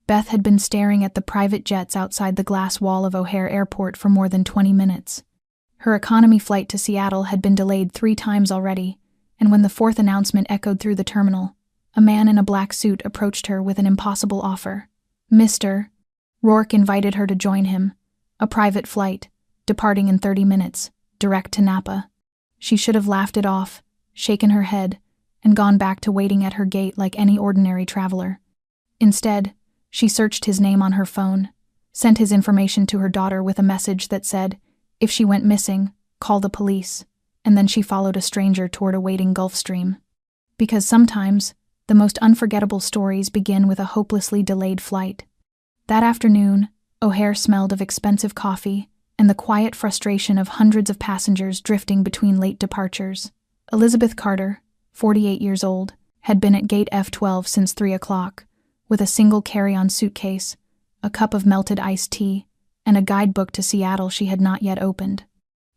Beth had been staring at the private jets outside the glass wall of O'Hare Airport for more than 20 minutes. Her economy flight to Seattle had been delayed 3 times already, and when the 4th announcement echoed through the terminal, a man in a black suit approached her with an impossible offer. Mr. Rourke invited her to join him. A private flight, departing in 30 minutes, direct to Napa. She should have laughed it off, shaken her head, and gone back to waiting at her gate like any ordinary traveler. Instead, she searched his name on her phone, sent his information to her daughter with a message that said, if she went missing, call the police, and then she followed a stranger toward a waiting Gulf Stream. Because sometimes, the most unforgettable stories begin with a hopelessly delayed flight. That afternoon, O'Hare smelled of expensive coffee and the quiet frustration of hundreds of passengers drifting between late departures. Elizabeth Carter, 48 years old, had been at gate F12 since 3 o'clock, with a single carry-on suitcase, a cup of melted iced tea, and a guidebook to Seattle she had not yet opened.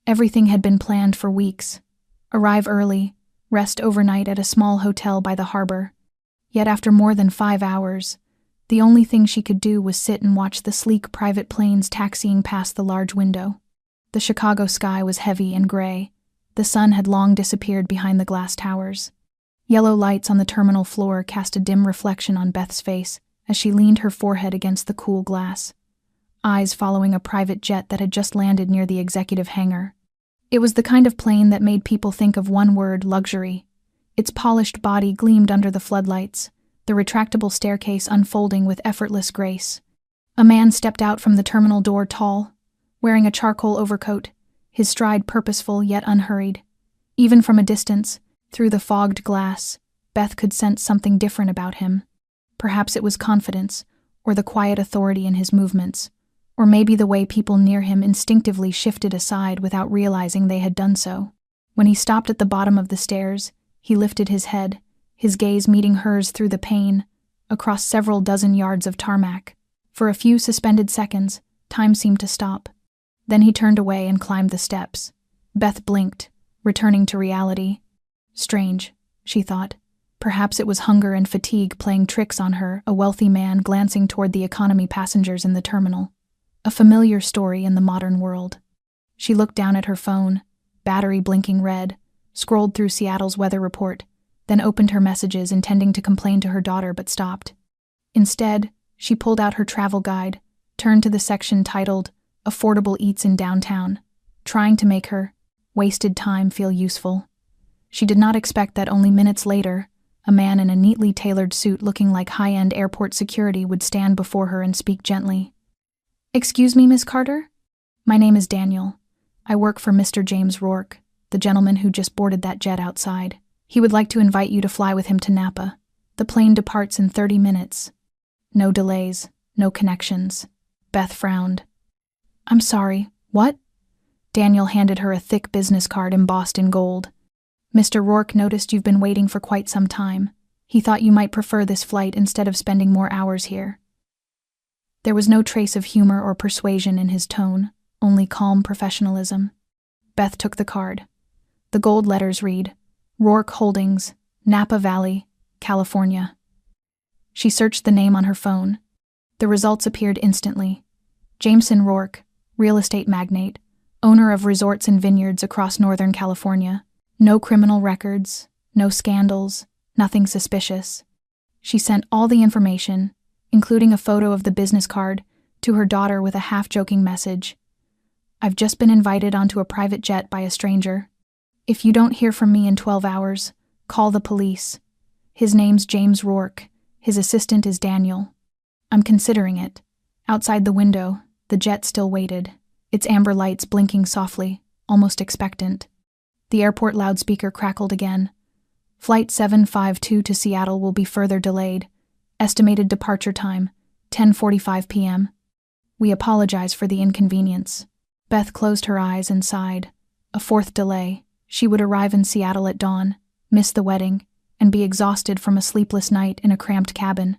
Everything had been planned for weeks. Arrive early, rest overnight at a small hotel by the harbor. Yet after more than 5 hours, the only thing she could do was sit and watch the sleek private planes taxiing past the large window. The Chicago sky was heavy and gray. The sun had long disappeared behind the glass towers. Yellow lights on the terminal floor cast a dim reflection on Beth's face as she leaned her forehead against the cool glass, eyes following a private jet that had just landed near the executive hangar. It was the kind of plane that made people think of one word: luxury. Its polished body gleamed under the floodlights, the retractable staircase unfolding with effortless grace. A man stepped out from the terminal door, tall, wearing a charcoal overcoat, his stride purposeful yet unhurried. Even from a distance, through the fogged glass, Beth could sense something different about him. Perhaps it was confidence, or the quiet authority in his movements, or maybe the way people near him instinctively shifted aside without realizing they had done so. When he stopped at the bottom of the stairs, he lifted his head, his gaze meeting hers through the pane, across several dozen yards of tarmac. For a few suspended seconds, time seemed to stop. Then he turned away and climbed the steps. Beth blinked, returning to reality. Strange, she thought. Perhaps it was hunger and fatigue playing tricks on her, a wealthy man glancing toward the economy passengers in the terminal. A familiar story in the modern world. She looked down at her phone, battery blinking red, scrolled through Seattle's weather report, then opened her messages intending to complain to her daughter but stopped. Instead, she pulled out her travel guide, turned to the section titled Affordable Eats in Downtown, trying to make her wasted time feel useful. She did not expect that only minutes later, a man in a neatly tailored suit looking like high-end airport security would stand before her and speak gently. "Excuse me, Miss Carter? My name is Daniel. I work for Mr. James Rourke, the gentleman who just boarded that jet outside. He would like to invite you to fly with him to Napa. The plane departs in 30 minutes. No delays, no connections." Beth frowned. "I'm sorry, what?" Daniel handed her a thick business card embossed in gold. "Mr. Rourke noticed you've been waiting for quite some time. He thought you might prefer this flight instead of spending more hours here." There was no trace of humor or persuasion in his tone, only calm professionalism. Beth took the card. The gold letters read, Rourke Holdings, Napa Valley, California. She searched the name on her phone. The results appeared instantly. Jameson Rourke, real estate magnate, owner of resorts and vineyards across Northern California. No criminal records, no scandals, nothing suspicious. She sent all the information, including a photo of the business card, to her daughter with a half-joking message. "I've just been invited onto a private jet by a stranger. If you don't hear from me in 12 hours, call the police. His name's James Rourke. His assistant is Daniel. I'm considering it." Outside the window, the jet still waited, its amber lights blinking softly, almost expectant. The airport loudspeaker crackled again. "Flight 752 to Seattle will be further delayed. Estimated departure time, 10:45 p.m. We apologize for the inconvenience." Beth closed her eyes and sighed. A 4th delay. She would arrive in Seattle at dawn, miss the wedding, and be exhausted from a sleepless night in a cramped cabin.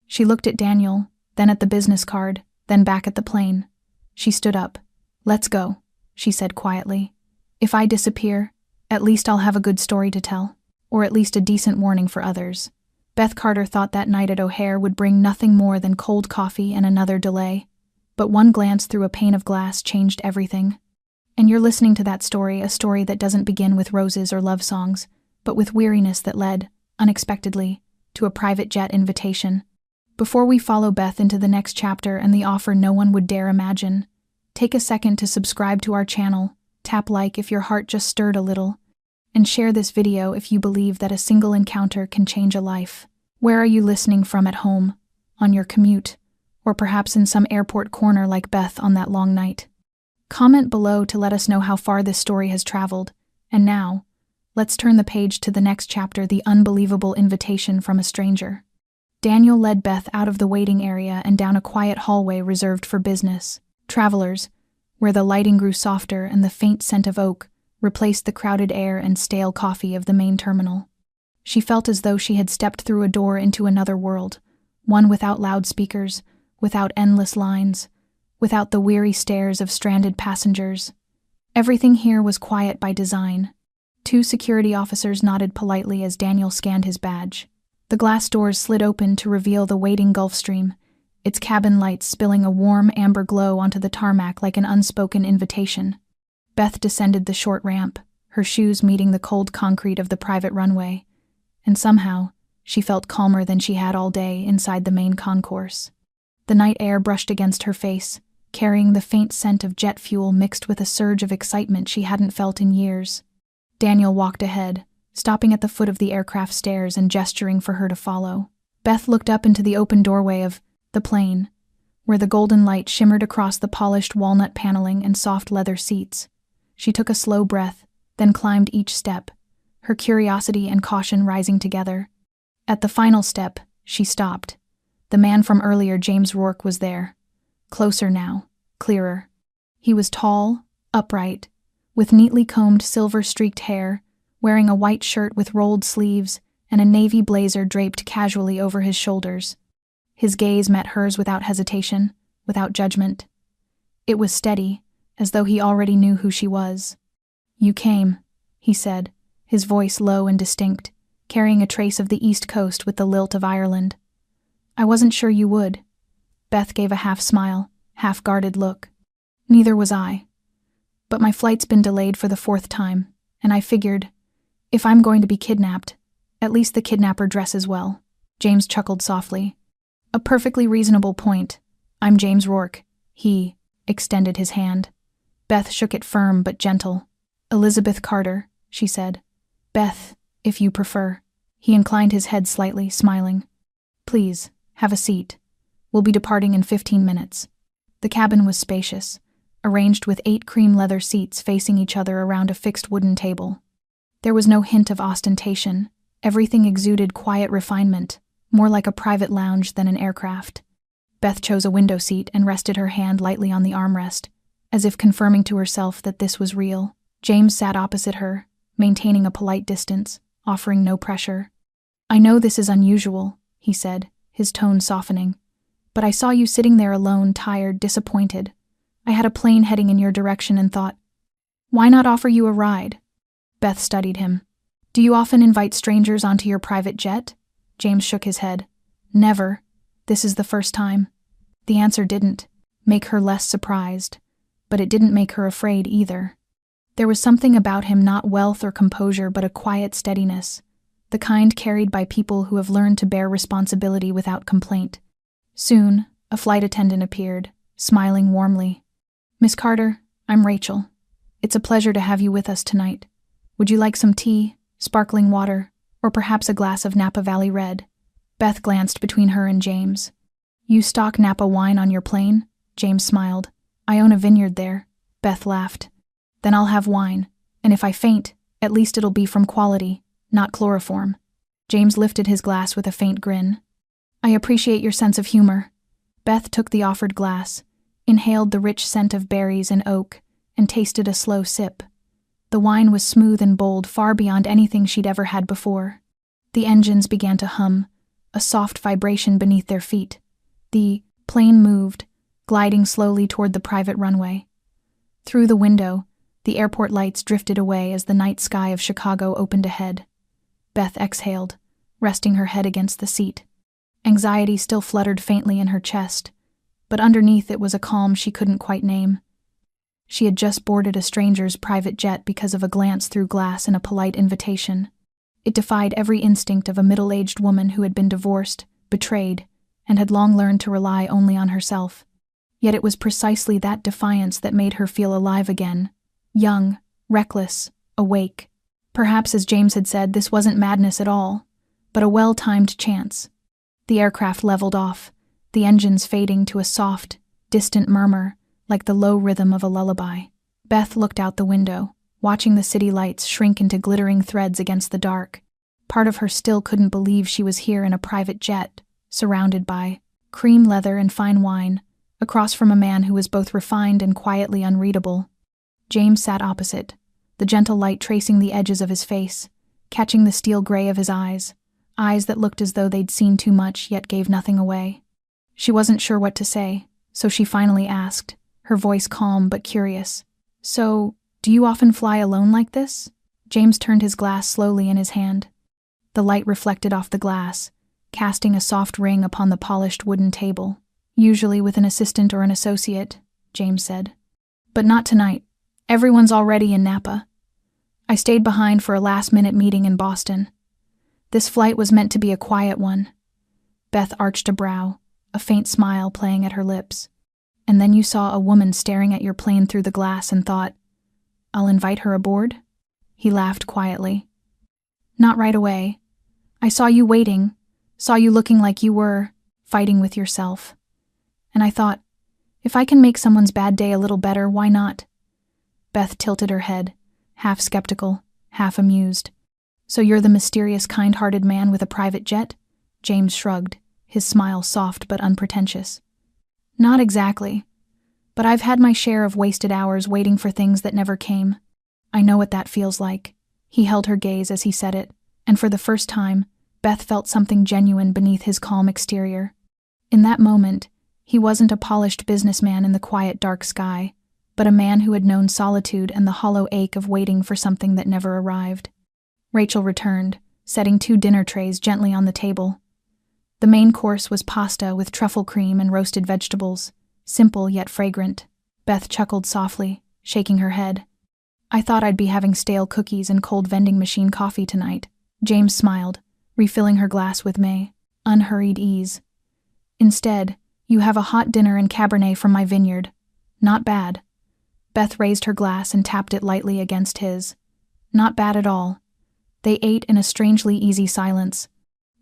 She looked at Daniel, then at the business card, then back at the plane. She stood up. "Let's go," she said quietly. "If I disappear, at least I'll have a good story to tell, or at least a decent warning for others." Beth Carter thought that night at O'Hare would bring nothing more than cold coffee and another delay. But one glance through a pane of glass changed everything. And you're listening to that story, a story that doesn't begin with roses or love songs, but with weariness that led, unexpectedly, to a private jet invitation. Before we follow Beth into the next chapter and the offer no one would dare imagine, take a second to subscribe to our channel, tap like if your heart just stirred a little, and share this video if you believe that a single encounter can change a life. Where are you listening from at home, on your commute, or perhaps in some airport corner like Beth on that long night? Comment below to let us know how far this story has traveled. And now, let's turn the page to the next chapter, the unbelievable invitation from a stranger. Daniel led Beth out of the waiting area and down a quiet hallway reserved for business travelers, where the lighting grew softer and the faint scent of oak replaced the crowded air and stale coffee of the main terminal. She felt as though she had stepped through a door into another world, one without loudspeakers, without endless lines, without the weary stares of stranded passengers. Everything here was quiet by design. 2 security officers nodded politely as Daniel scanned his badge. The glass doors slid open to reveal the waiting Gulfstream, its cabin lights spilling a warm amber glow onto the tarmac like an unspoken invitation. Beth descended the short ramp, her shoes meeting the cold concrete of the private runway, and somehow she felt calmer than she had all day inside the main concourse. The night air brushed against her face, carrying the faint scent of jet fuel mixed with a surge of excitement she hadn't felt in years. Daniel walked ahead, stopping at the foot of the aircraft stairs and gesturing for her to follow. Beth looked up into the open doorway of the plane, where the golden light shimmered across the polished walnut paneling and soft leather seats. She took a slow breath, then climbed each step, her curiosity and caution rising together. At the final step, she stopped. The man from earlier, James Rourke, was there. Closer now, clearer. He was tall, upright, with neatly combed silver-streaked hair, wearing a white shirt with rolled sleeves and a navy blazer draped casually over his shoulders. His gaze met hers without hesitation, without judgment. It was steady, as though he already knew who she was. "You came," he said, his voice low and distinct, carrying a trace of the East Coast with the lilt of Ireland. "I wasn't sure you would." Beth gave a half-smile, half-guarded look. "Neither was I. But my flight's been delayed for the 4th time, and I figured, if I'm going to be kidnapped, at least the kidnapper dresses well." James chuckled softly. "A perfectly reasonable point. I'm James Rourke." He extended his hand. Beth shook it firm but gentle. "Elizabeth Carter," she said. "Beth, if you prefer." He inclined his head slightly, smiling. "Please, have a seat. We'll be departing in 15 minutes. The cabin was spacious, arranged with 8 cream leather seats facing each other around a fixed wooden table. There was no hint of ostentation. Everything exuded quiet refinement, more like a private lounge than an aircraft. Beth chose a window seat and rested her hand lightly on the armrest, as if confirming to herself that this was real. James sat opposite her, maintaining a polite distance, offering no pressure. "I know this is unusual," he said, his tone softening, "but I saw you sitting there alone, tired, disappointed. I had a plane heading in your direction and thought, why not offer you a ride?" Beth studied him. "Do you often invite strangers onto your private jet?" James shook his head. "Never. This is the first time." The answer didn't make her less surprised, but it didn't make her afraid either. There was something about him, not wealth or composure, but a quiet steadiness, the kind carried by people who have learned to bear responsibility without complaint. Soon, a flight attendant appeared, smiling warmly. "Miss Carter, I'm Rachel. It's a pleasure to have you with us tonight. Would you like some tea, sparkling water, or perhaps a glass of Napa Valley Red?" Beth glanced between her and James. "You stock Napa wine on your plane?" James smiled. "I own a vineyard there." Beth laughed. "Then I'll have wine, and if I faint, at least it'll be from quality, not chloroform." James lifted his glass with a faint grin. "I appreciate your sense of humor." Beth took the offered glass, inhaled the rich scent of berries and oak, and tasted a slow sip. The wine was smooth and bold, far beyond anything she'd ever had before. The engines began to hum, a soft vibration beneath their feet. The plane moved, gliding slowly toward the private runway. Through the window, the airport lights drifted away as the night sky of Chicago opened ahead. Beth exhaled, resting her head against the seat. Anxiety still fluttered faintly in her chest, but underneath it was a calm she couldn't quite name. She had just boarded a stranger's private jet because of a glance through glass and a polite invitation. It defied every instinct of a middle-aged woman who had been divorced, betrayed, and had long learned to rely only on herself. Yet it was precisely that defiance that made her feel alive again, young, reckless, awake. Perhaps, as James had said, this wasn't madness at all, but a well-timed chance. The aircraft leveled off, the engines fading to a soft, distant murmur, like the low rhythm of a lullaby. Beth looked out the window, watching the city lights shrink into glittering threads against the dark. Part of her still couldn't believe she was here in a private jet, surrounded by cream leather and fine wine, across from a man who was both refined and quietly unreadable. James sat opposite, the gentle light tracing the edges of his face, catching the steel gray of his eyes that looked as though they'd seen too much yet gave nothing away. She wasn't sure what to say, so she finally asked, her voice calm but curious. "So, do you often fly alone like this?" James turned his glass slowly in his hand. The light reflected off the glass, casting a soft ring upon the polished wooden table. "Usually with an assistant or an associate," James said. "But not tonight. Everyone's already in Napa. I stayed behind for a last-minute meeting in Boston. This flight was meant to be a quiet one." Beth arched a brow, a faint smile playing at her lips. "And then you saw a woman staring at your plane through the glass and thought, 'I'll invite her aboard?'" He laughed quietly. "Not right away. I saw you waiting, saw you looking like you were fighting with yourself. And I thought, if I can make someone's bad day a little better, why not?" Beth tilted her head, half skeptical, half amused. "So you're the mysterious, kind-hearted man with a private jet?" James shrugged, his smile soft but unpretentious. "Not exactly. But I've had my share of wasted hours waiting for things that never came. I know what that feels like." He held her gaze as he said it, and for the first time, Beth felt something genuine beneath his calm exterior. In that moment, he wasn't a polished businessman in the quiet dark sky, but a man who had known solitude and the hollow ache of waiting for something that never arrived. Rachel returned, setting 2 dinner trays gently on the table. The main course was pasta with truffle cream and roasted vegetables, simple yet fragrant. Beth chuckled softly, shaking her head. "I thought I'd be having stale cookies and cold vending machine coffee tonight." James smiled, refilling her glass with unhurried ease. "Instead, you have a hot dinner and Cabernet from my vineyard. Not bad." Beth raised her glass and tapped it lightly against his. Not bad at all. They ate in a strangely easy silence.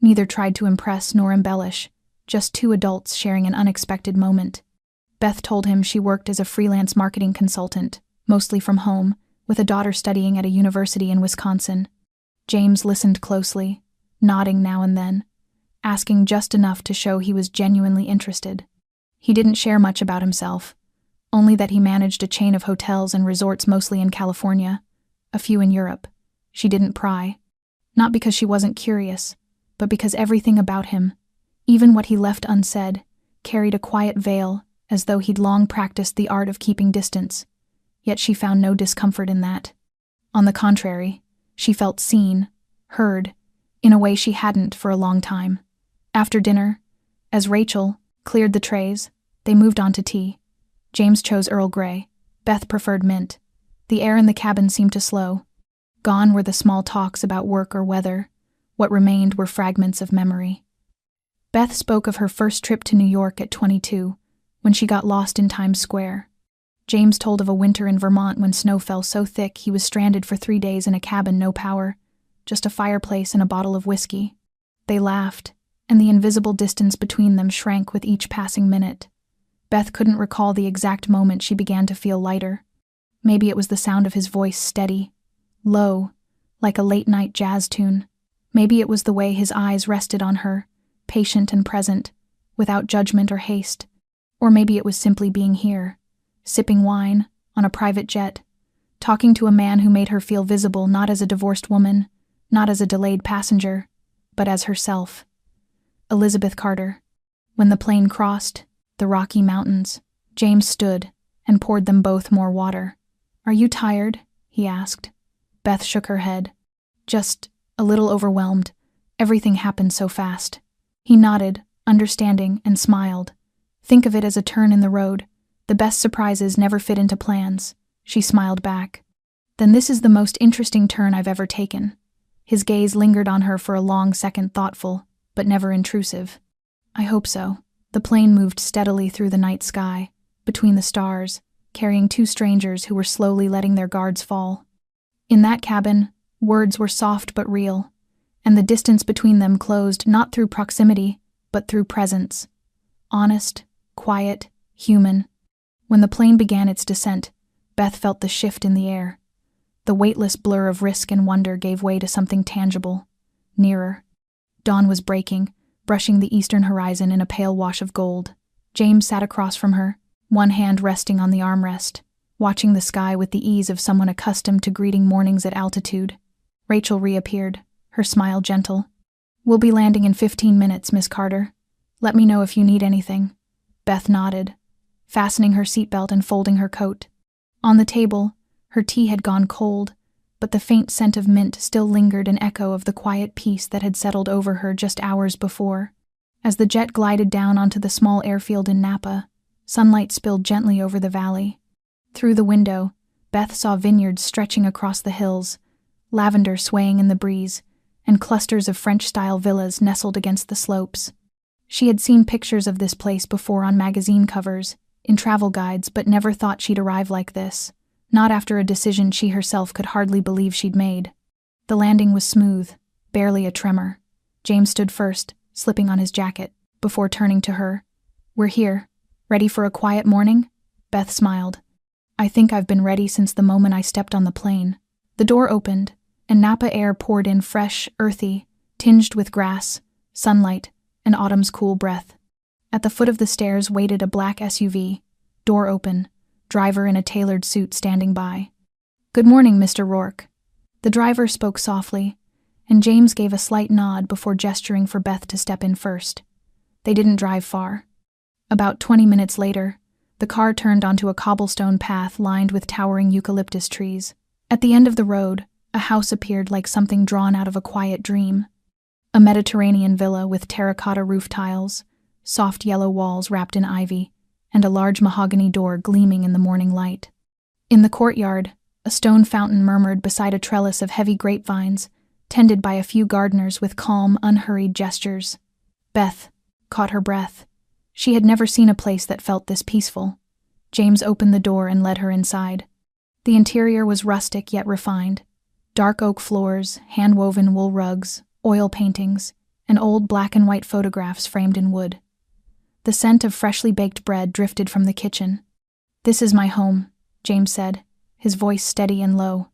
Neither tried to impress nor embellish, just 2 adults sharing an unexpected moment. Beth told him she worked as a freelance marketing consultant, mostly from home, with a daughter studying at a university in Wisconsin. James listened closely, nodding now and then, asking just enough to show he was genuinely interested. He didn't share much about himself, only that he managed a chain of hotels and resorts mostly in California, a few in Europe. She didn't pry, not because she wasn't curious, but because everything about him, even what he left unsaid, carried a quiet veil, as though he'd long practiced the art of keeping distance. Yet she found no discomfort in that. On the contrary, she felt seen, heard, in a way she hadn't for a long time. After dinner, as Rachel cleared the trays, they moved on to tea. James chose Earl Grey. Beth preferred mint. The air in the cabin seemed to slow. Gone were the small talks about work or weather. What remained were fragments of memory. Beth spoke of her first trip to New York at 22, when she got lost in Times Square. James told of a winter in Vermont when snow fell so thick he was stranded for 3 days in a cabin, no power, just a fireplace and a bottle of whiskey. They laughed, and the invisible distance between them shrank with each passing minute. Beth couldn't recall the exact moment she began to feel lighter. Maybe it was the sound of his voice, steady, low, like a late-night jazz tune. Maybe it was the way his eyes rested on her, patient and present, without judgment or haste. Or maybe it was simply being here, sipping wine, on a private jet, talking to a man who made her feel visible not as a divorced woman, not as a delayed passenger, but as herself. Elizabeth Carter. When the plane crossed the Rocky Mountains, James stood and poured them both more water. "Are you tired?" he asked. Beth shook her head. "Just a little overwhelmed. Everything happened so fast. He nodded, understanding, and smiled. Think of it as a turn in the road. The best surprises never fit into plans. She smiled back. Then this is the most interesting turn I've ever taken. His gaze lingered on her for a long second, thoughtful, but never intrusive. I hope so. The plane moved steadily through the night sky, between the stars, carrying two strangers who were slowly letting their guards fall. In that cabin, words were soft but real, and the distance between them closed not through proximity, but through presence. Honest, quiet, human. When the plane began its descent, Beth felt the shift in the air. The weightless blur of risk and wonder gave way to something tangible, nearer. Dawn was breaking, brushing the eastern horizon in a pale wash of gold. James sat across from her, one hand resting on the armrest, watching the sky with the ease of someone accustomed to greeting mornings at altitude. Rachel reappeared, her smile gentle. We'll be landing in 15 minutes, Miss Carter. Let me know if you need anything. Beth nodded, fastening her seatbelt and folding her coat. On the table, her tea had gone cold, but the faint scent of mint still lingered, an echo of the quiet peace that had settled over her just hours before. As the jet glided down onto the small airfield in Napa, sunlight spilled gently over the valley. Through the window, Beth saw vineyards stretching across the hills, lavender swaying in the breeze, and clusters of French-style villas nestled against the slopes. She had seen pictures of this place before on magazine covers, in travel guides, but never thought she'd arrive like this. Not after a decision she herself could hardly believe she'd made. The landing was smooth, barely a tremor. James stood first, slipping on his jacket, before turning to her. We're here. Ready for a quiet morning? Beth smiled. I think I've been ready since the moment I stepped on the plane. The door opened, and Napa air poured in fresh, earthy, tinged with grass, sunlight, and autumn's cool breath. At the foot of the stairs waited a black SUV, door open, driver in a tailored suit standing by. Good morning, Mr. Rourke. The driver spoke softly, and James gave a slight nod before gesturing for Beth to step in first. They didn't drive far. About 20 minutes later, the car turned onto a cobblestone path lined with towering eucalyptus trees. At the end of the road, a house appeared like something drawn out of a quiet dream. A Mediterranean villa with terracotta roof tiles, soft yellow walls wrapped in ivy, and a large mahogany door gleaming in the morning light. In the courtyard, a stone fountain murmured beside a trellis of heavy grapevines, tended by a few gardeners with calm, unhurried gestures. Beth caught her breath. She had never seen a place that felt this peaceful. James opened the door and led her inside. The interior was rustic yet refined. Dark oak floors, hand-woven wool rugs, oil paintings, and old black and white photographs framed in wood. The scent of freshly baked bread drifted from the kitchen. This is my home, James said, his voice steady and low.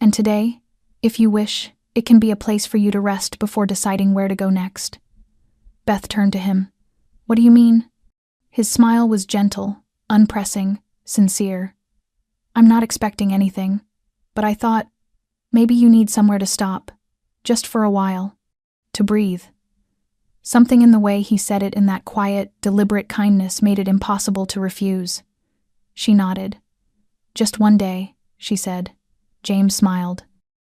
And today, if you wish, it can be a place for you to rest before deciding where to go next. Beth turned to him. What do you mean? His smile was gentle, unpressing, sincere. I'm not expecting anything, but I thought, maybe you need somewhere to stop, just for a while, to breathe. Something in the way he said it, in that quiet, deliberate kindness, made it impossible to refuse. She nodded. Just one day, she said. James smiled.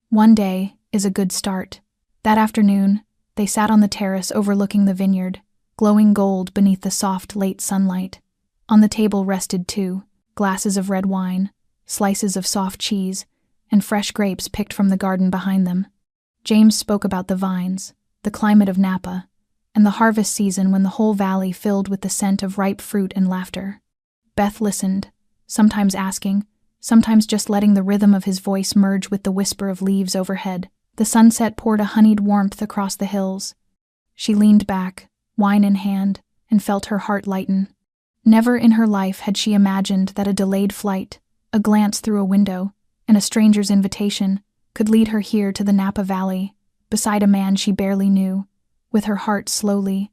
One day is a good start. That afternoon, they sat on the terrace overlooking the vineyard, glowing gold beneath the soft, late sunlight. On the table rested two glasses of red wine, slices of soft cheese, and fresh grapes picked from the garden behind them. James spoke about the vines, the climate of Napa, and the harvest season when the whole valley filled with the scent of ripe fruit and laughter. Beth listened, sometimes asking, sometimes just letting the rhythm of his voice merge with the whisper of leaves overhead. The sunset poured a honeyed warmth across the hills. She leaned back, wine in hand, and felt her heart lighten. Never in her life had she imagined that a delayed flight, a glance through a window, and a stranger's invitation could lead her here to the Napa Valley, beside a man she barely knew, with her heart slowly,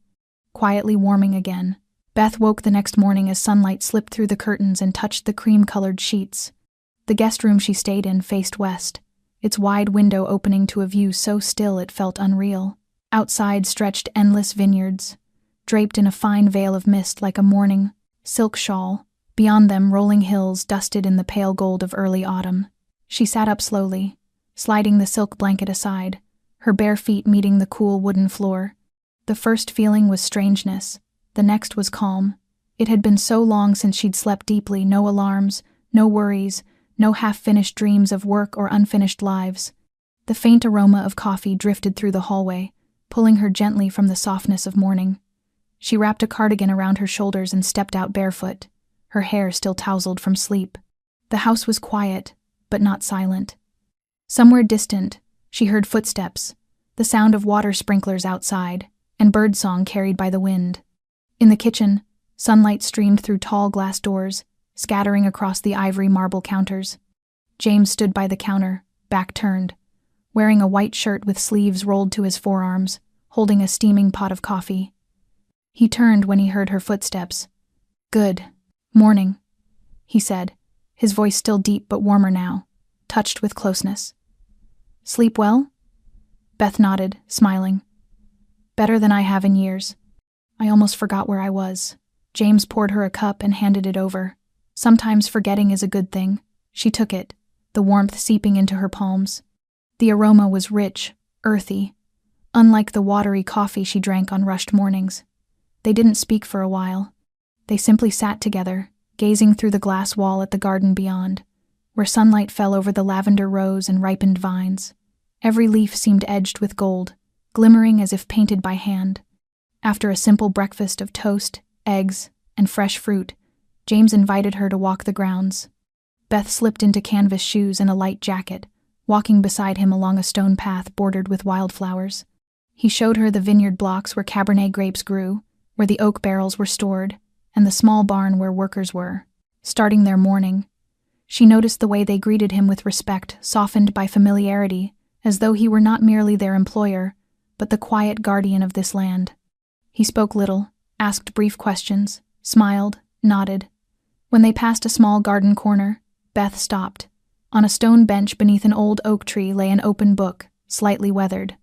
quietly warming again. Beth woke the next morning as sunlight slipped through the curtains and touched the cream-colored sheets. The guest room she stayed in faced west, its wide window opening to a view so still it felt unreal. Outside stretched endless vineyards, draped in a fine veil of mist like a mourning silk shawl. Beyond them, rolling hills dusted in the pale gold of early autumn. She sat up slowly, sliding the silk blanket aside, her bare feet meeting the cool wooden floor. The first feeling was strangeness, the next was calm. It had been so long since she'd slept deeply, no alarms, no worries, no half-finished dreams of work or unfinished lives. The faint aroma of coffee drifted through the hallway, pulling her gently from the softness of morning. She wrapped a cardigan around her shoulders and stepped out barefoot, her hair still tousled from sleep. The house was quiet, but not silent. Somewhere distant, she heard footsteps, the sound of water sprinklers outside, and birdsong carried by the wind. In the kitchen, sunlight streamed through tall glass doors, scattering across the ivory marble counters. James stood by the counter, back turned, wearing a white shirt with sleeves rolled to his forearms, holding a steaming pot of coffee. He turned when he heard her footsteps. "Good morning," he said, his voice still deep but warmer now, touched with closeness. "Sleep well?" Beth nodded, smiling. "Better than I have in years. I almost forgot where I was." James poured her a cup and handed it over. Sometimes forgetting is a good thing. She took it, the warmth seeping into her palms. The aroma was rich, earthy, unlike the watery coffee she drank on rushed mornings. They didn't speak for a while. They simply sat together, gazing through the glass wall at the garden beyond, where sunlight fell over the lavender rows and ripened vines. Every leaf seemed edged with gold, glimmering as if painted by hand. After a simple breakfast of toast, eggs, and fresh fruit, James invited her to walk the grounds. Beth slipped into canvas shoes and a light jacket, walking beside him along a stone path bordered with wildflowers. He showed her the vineyard blocks where Cabernet grapes grew, where the oak barrels were stored, and the small barn where workers were, starting their morning. She noticed the way they greeted him with respect, softened by familiarity, as though he were not merely their employer, but the quiet guardian of this land. He spoke little, asked brief questions, smiled, nodded. When they passed a small garden corner, Beth stopped. On a stone bench beneath an old oak tree lay an open book, slightly weathered.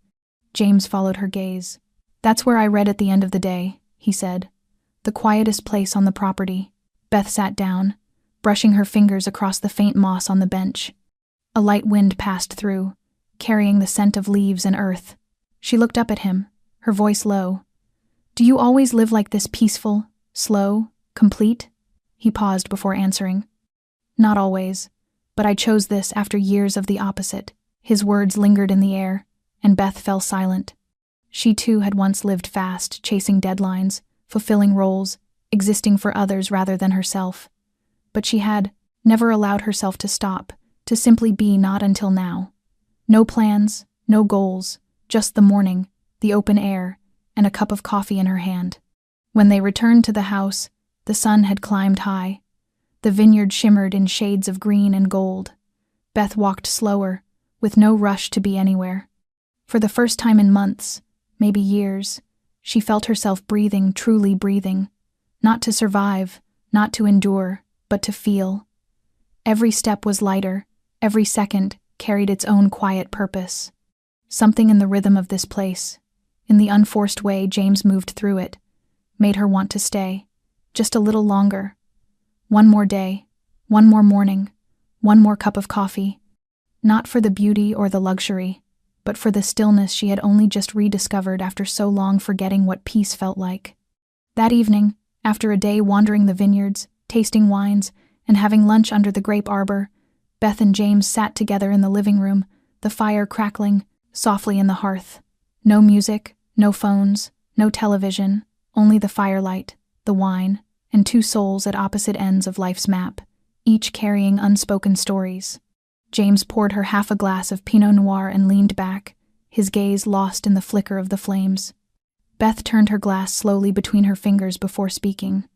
James followed her gaze. "That's where I read at the end of the day," he said. "The quietest place on the property." Beth sat down, brushing her fingers across the faint moss on the bench. A light wind passed through, carrying the scent of leaves and earth. She looked up at him, her voice low. "Do you always live like this, peaceful, slow, complete?" He paused before answering. "Not always, but I chose this after years of the opposite." His words lingered in the air, and Beth fell silent. She too had once lived fast, chasing deadlines, fulfilling roles, existing for others rather than herself. But she had never allowed herself to stop, to simply be, not until now. No plans, no goals, just the morning, the open air, and a cup of coffee in her hand. When they returned to the house, the sun had climbed high. The vineyard shimmered in shades of green and gold. Beth walked slower, with no rush to be anywhere. For the first time in months, maybe years, she felt herself breathing, truly breathing. Not to survive, not to endure, but to feel. Every step was lighter, every second carried its own quiet purpose. Something in the rhythm of this place, in the unforced way James moved through it, made her want to stay, just a little longer. One more day, one more morning, one more cup of coffee. Not for the beauty or the luxury, but for the stillness she had only just rediscovered after so long forgetting what peace felt like. That evening, after a day wandering the vineyards, tasting wines, and having lunch under the grape arbor, Beth and James sat together in the living room, the fire crackling softly in the hearth. No music, no phones, no television, only the firelight, the wine, and two souls at opposite ends of life's map, each carrying unspoken stories. James poured her half a glass of Pinot Noir and leaned back, his gaze lost in the flicker of the flames. Beth turned her glass slowly between her fingers before speaking.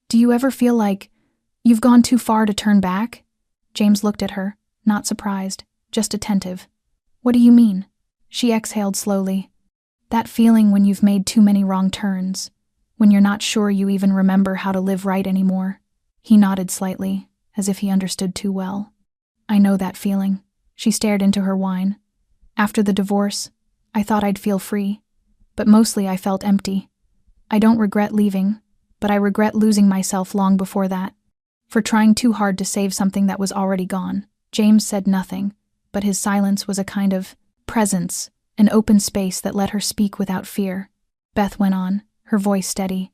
"Do you ever feel like you've gone too far to turn back?" James looked at her, not surprised, just attentive. "What do you mean?" She exhaled slowly. "That feeling when you've made too many wrong turns, when you're not sure you even remember how to live right anymore." He nodded slightly, as if he understood too well. "I know that feeling." She stared into her wine. "After the divorce, I thought I'd feel free, but mostly I felt empty. I don't regret leaving, but I regret losing myself long before that. For trying too hard to save something that was already gone." James said nothing, but his silence was a kind of presence, an open space that let her speak without fear. Beth went on, her voice steady.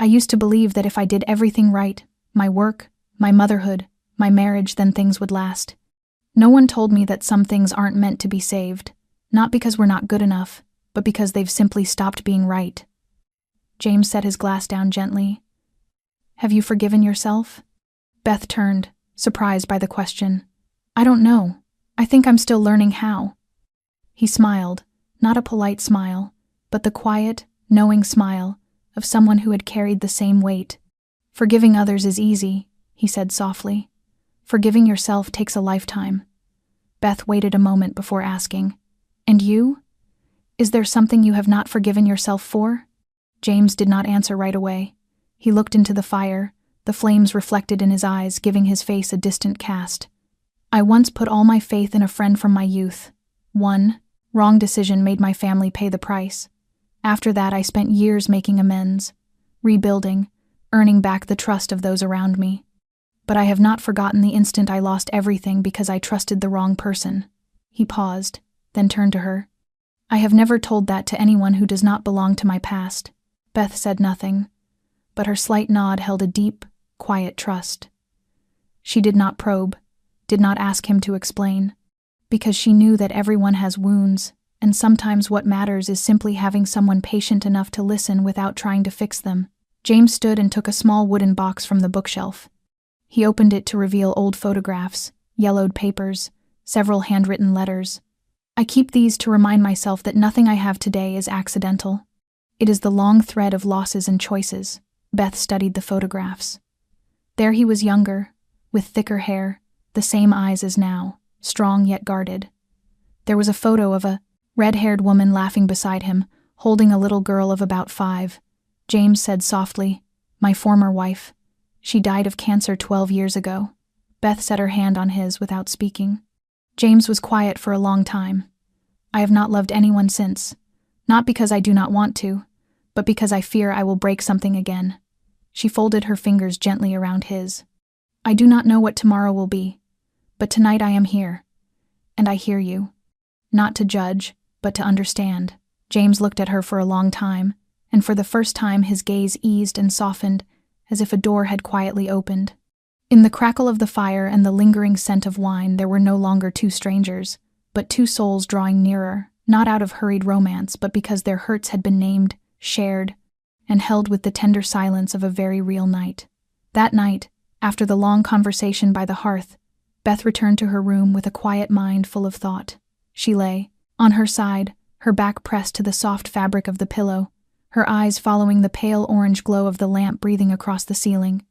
I used to believe that if I did everything right, my work, my motherhood, my marriage, then things would last. No one told me that some things aren't meant to be saved, not because we're not good enough, but because they've simply stopped being right. James set his glass down gently. Have you forgiven yourself? Beth turned, surprised by the question. I don't know. I think I'm still learning how. He smiled, not a polite smile, but the quiet, knowing smile of someone who had carried the same weight. Forgiving others is easy, he said softly. Forgiving yourself takes a lifetime. Beth waited a moment before asking, And you? Is there something you have not forgiven yourself for? James did not answer right away. He looked into the fire, the flames reflected in his eyes, giving his face a distant cast. I once put all my faith in a friend from my youth. One wrong decision made my family pay the price. After that, I spent years making amends, rebuilding, earning back the trust of those around me. But I have not forgotten the instant I lost everything because I trusted the wrong person. He paused, then turned to her. I have never told that to anyone who does not belong to my past. Beth said nothing, but her slight nod held a deep, quiet trust. She did not probe, did not ask him to explain, because she knew that everyone has wounds, and sometimes what matters is simply having someone patient enough to listen without trying to fix them. James stood and took a small wooden box from the bookshelf. He opened it to reveal old photographs, yellowed papers, several handwritten letters. I keep these to remind myself that nothing I have today is accidental. It is the long thread of losses and choices. Beth studied the photographs. There he was younger, with thicker hair, the same eyes as now, strong yet guarded. There was a photo of a red-haired woman laughing beside him, holding a little girl of about 5. James said softly, My former wife. She died of cancer 12 years ago. Beth set her hand on his without speaking. James was quiet for a long time. I have not loved anyone since, not because I do not want to, but because I fear I will break something again. She folded her fingers gently around his. I do not know what tomorrow will be, but tonight I am here, and I hear you. Not to judge, but to understand. James looked at her for a long time, and for the first time his gaze eased and softened, as if a door had quietly opened. In the crackle of the fire and the lingering scent of wine, there were no longer two strangers, but two souls drawing nearer, not out of hurried romance, but because their hurts had been named, shared, and held with the tender silence of a very real night. That night, after the long conversation by the hearth, Beth returned to her room with a quiet mind full of thought. She lay, on her side, her back pressed to the soft fabric of the pillow, her eyes following the pale orange glow of the lamp breathing across the ceiling.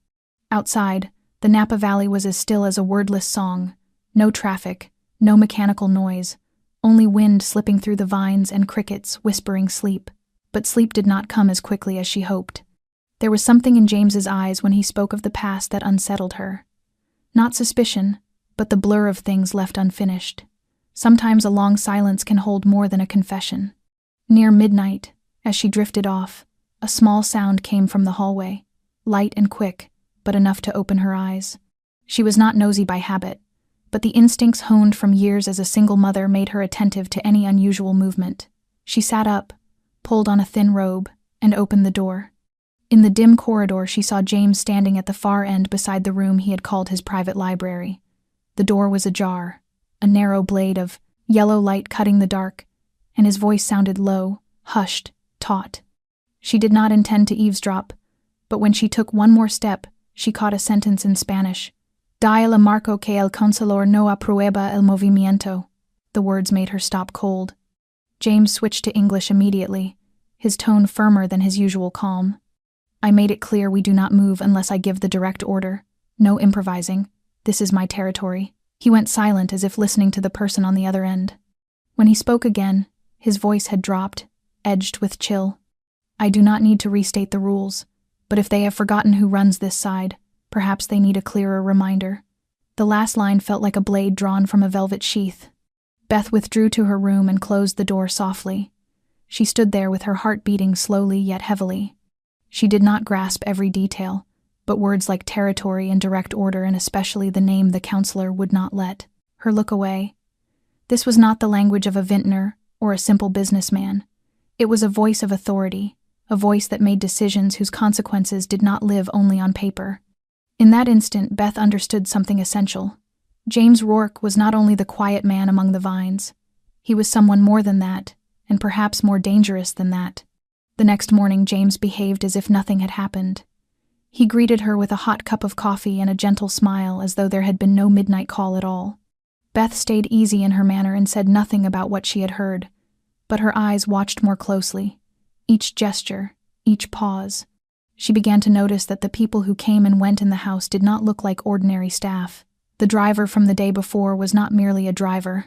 Outside, the Napa Valley was as still as a wordless song. No traffic, no mechanical noise, only wind slipping through the vines and crickets whispering sleep. But sleep did not come as quickly as she hoped. There was something in James's eyes when he spoke of the past that unsettled her. Not suspicion, but the blur of things left unfinished. Sometimes a long silence can hold more than a confession. Near midnight, as she drifted off, a small sound came from the hallway, light and quick, but enough to open her eyes. She was not nosy by habit, but the instincts honed from years as a single mother made her attentive to any unusual movement. She sat up, pulled on a thin robe, and opened the door. In the dim corridor, she saw James standing at the far end beside the room he had called his private library. The door was ajar, a narrow blade of yellow light cutting the dark, and his voice sounded low, hushed, taut. She did not intend to eavesdrop, but when she took one more step, she caught a sentence in Spanish. "Dile a Marco que el consulador no aprueba el movimiento." The words made her stop cold. James switched to English immediately, his tone firmer than his usual calm. "I made it clear we do not move unless I give the direct order. No improvising. This is my territory." He went silent as if listening to the person on the other end. When he spoke again, his voice had dropped, edged with chill. "I do not need to restate the rules, but if they have forgotten who runs this side, perhaps they need a clearer reminder." The last line felt like a blade drawn from a velvet sheath. Beth withdrew to her room and closed the door softly. She stood there with her heart beating slowly yet heavily. She did not grasp every detail, but words like territory and direct order, and especially the name the counselor would not let her look away. This was not the language of a vintner or a simple businessman. It was a voice of authority, a voice that made decisions whose consequences did not live only on paper. In that instant, Beth understood something essential. James Rourke was not only the quiet man among the vines. He was someone more than that, and perhaps more dangerous than that. The next morning, James behaved as if nothing had happened. He greeted her with a hot cup of coffee and a gentle smile, as though there had been no midnight call at all. Beth stayed easy in her manner and said nothing about what she had heard, but her eyes watched more closely. Each gesture, each pause. She began to notice that the people who came and went in the house did not look like ordinary staff. The driver from the day before was not merely a driver.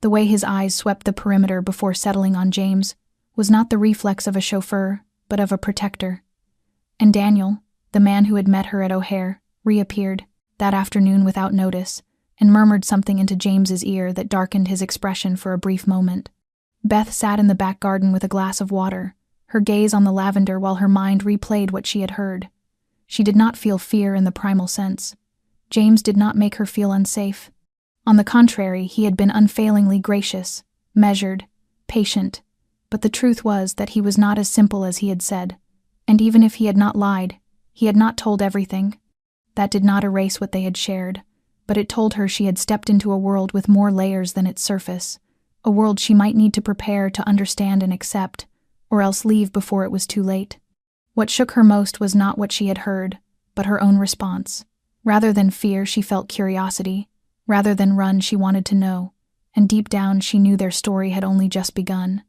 The way his eyes swept the perimeter before settling on James was not the reflex of a chauffeur, but of a protector. And Daniel, the man who had met her at O'Hare, reappeared that afternoon without notice and murmured something into James's ear that darkened his expression for a brief moment. Beth sat in the back garden with a glass of water, her gaze on the lavender while her mind replayed what she had heard. She did not feel fear in the primal sense. James did not make her feel unsafe. On the contrary, he had been unfailingly gracious, measured, patient, but the truth was that he was not as simple as he had said, and even if he had not lied, he had not told everything. That did not erase what they had shared, but it told her she had stepped into a world with more layers than its surface, a world she might need to prepare to understand and accept, or else leave before it was too late. What shook her most was not what she had heard, but her own response. Rather than fear, she felt curiosity. Rather than run, she wanted to know, and deep down she knew their story had only just begun.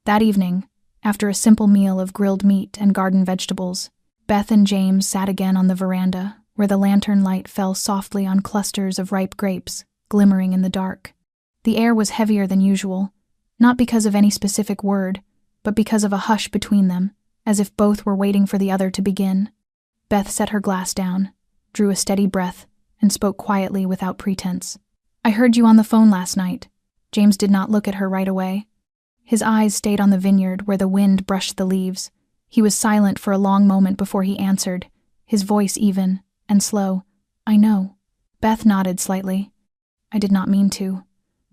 That evening, after a simple meal of grilled meat and garden vegetables, Beth and James sat again on the veranda, where the lantern light fell softly on clusters of ripe grapes, glimmering in the dark. The air was heavier than usual, not because of any specific word, but because of a hush between them, as if both were waiting for the other to begin. Beth set her glass down, drew a steady breath, and spoke quietly without pretense. "I heard you on the phone last night." James did not look at her right away. His eyes stayed on the vineyard where the wind brushed the leaves. He was silent for a long moment before he answered, his voice even and slow. "I know." Beth nodded slightly. "I did not mean to,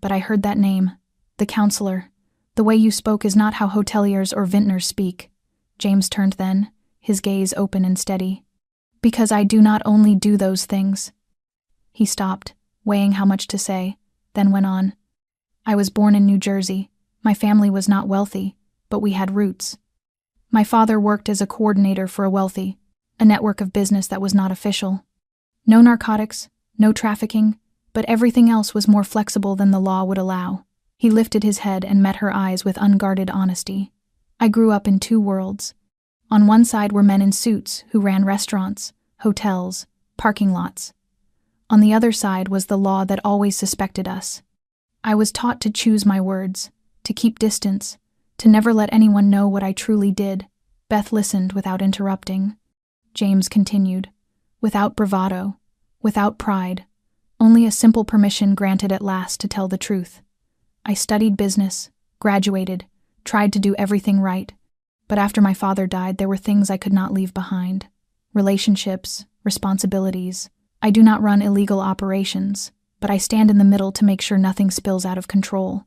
but I heard that name. The counselor. The way you spoke is not how hoteliers or vintners speak." James turned then, his gaze open and steady. "Because I do not only do those things." He stopped, weighing how much to say, then went on. "I was born in New Jersey. My family was not wealthy, but we had roots. My father worked as a coordinator for a network of business that was not official. No narcotics, no trafficking, but everything else was more flexible than the law would allow." He lifted his head and met her eyes with unguarded honesty. "I grew up in two worlds. On one side were men in suits who ran restaurants, hotels, parking lots. On the other side was the law that always suspected us. I was taught to choose my words, to keep distance, to never let anyone know what I truly did." Beth listened without interrupting. James continued, without bravado, without pride, only a simple permission granted at last to tell the truth. "I studied business, graduated, tried to do everything right, but after my father died there were things I could not leave behind. Relationships, responsibilities. I do not run illegal operations, but I stand in the middle to make sure nothing spills out of control.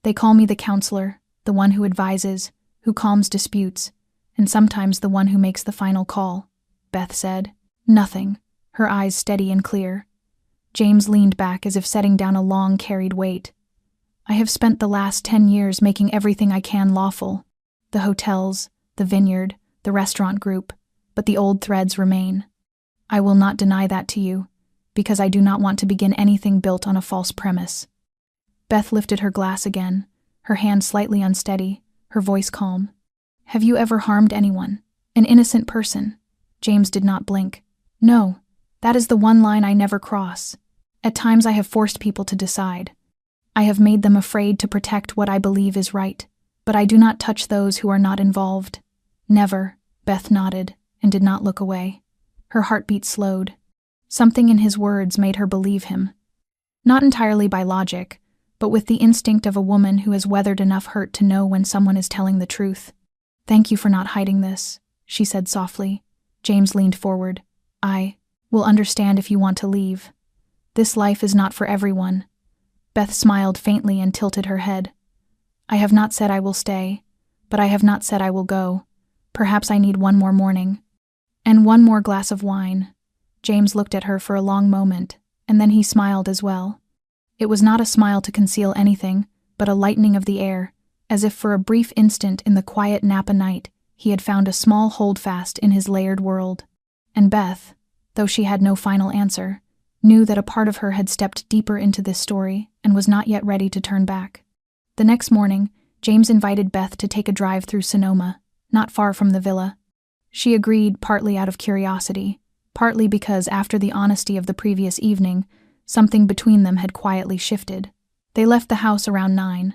They call me the counselor, the one who advises, who calms disputes, and sometimes the one who makes the final call." Beth said, "Nothing," her eyes steady and clear. James leaned back as if setting down a long carried weight. "I have spent the last 10 years making everything I can lawful. The hotels, the vineyard, the restaurant group, but the old threads remain. I will not deny that to you, because I do not want to begin anything built on a false premise." Beth lifted her glass again, her hand slightly unsteady, her voice calm. "Have you ever harmed anyone? An innocent person?" James did not blink. "No, that is the one line I never cross. At times I have forced people to decide. I have made them afraid to protect what I believe is right, but I do not touch those who are not involved. Never." Beth nodded and did not look away. Her heartbeat slowed. Something in his words made her believe him. Not entirely by logic, but with the instinct of a woman who has weathered enough hurt to know when someone is telling the truth. "Thank you for not hiding this," she said softly. James leaned forward. "I will understand if you want to leave. This life is not for everyone." Beth smiled faintly and tilted her head. I have not said I will stay, but I have not said I will go. Perhaps I need one more morning. And one more glass of wine. James looked at her for a long moment, and then he smiled as well. It was not a smile to conceal anything, but a lightening of the air, as if for a brief instant in the quiet Napa night he had found a small holdfast in his layered world. And Beth, though she had no final answer, knew that a part of her had stepped deeper into this story and was not yet ready to turn back. The next morning, James invited Beth to take a drive through Sonoma, not far from the villa. She agreed, partly out of curiosity, partly because after the honesty of the previous evening, something between them had quietly shifted. They left the house around 9.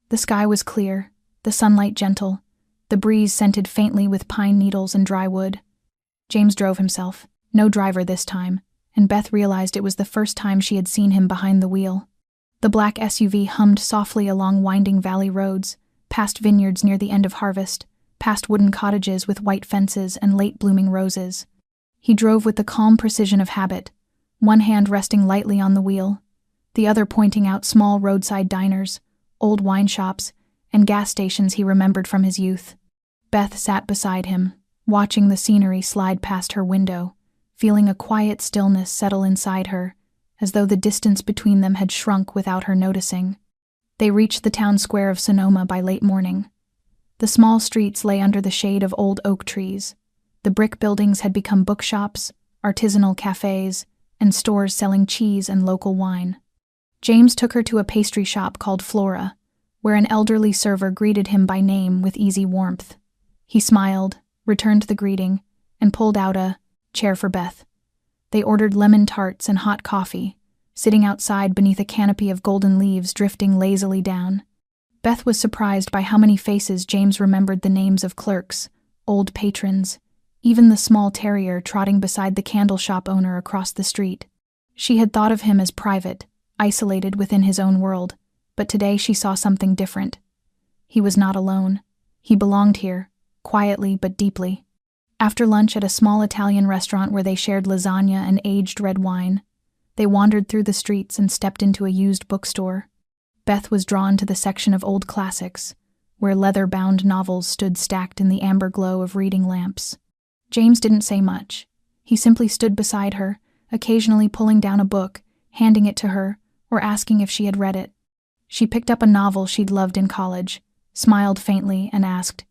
The sky was clear, the sunlight gentle, the breeze scented faintly with pine needles and dry wood. James drove himself, no driver this time, and Beth realized it was the first time she had seen him behind the wheel. The black SUV hummed softly along winding valley roads, past vineyards near the end of harvest, past wooden cottages with white fences and late-blooming roses. He drove with the calm precision of habit, one hand resting lightly on the wheel, the other pointing out small roadside diners, old wine shops, and gas stations he remembered from his youth. Beth sat beside him, watching the scenery slide past her window, feeling a quiet stillness settle inside her, as though the distance between them had shrunk without her noticing. They reached the town square of Sonoma by late morning. The small streets lay under the shade of old oak trees. The brick buildings had become bookshops, artisanal cafes, and stores selling cheese and local wine. James took her to a pastry shop called Flora, where an elderly server greeted him by name with easy warmth. He smiled, returned the greeting, and pulled out a chair for Beth. They ordered lemon tarts and hot coffee, sitting outside beneath a canopy of golden leaves drifting lazily down. Beth was surprised by how many faces James remembered, the names of clerks, old patrons, even the small terrier trotting beside the candle shop owner across the street. She had thought of him as private, isolated within his own world, but today she saw something different. He was not alone. He belonged here, quietly but deeply. After lunch at a small Italian restaurant where they shared lasagna and aged red wine, they wandered through the streets and stepped into a used bookstore. Beth was drawn to the section of old classics, where leather-bound novels stood stacked in the amber glow of reading lamps. James didn't say much. He simply stood beside her, occasionally pulling down a book, handing it to her, or asking if she had read it. She picked up a novel she'd loved in college, smiled faintly, and asked,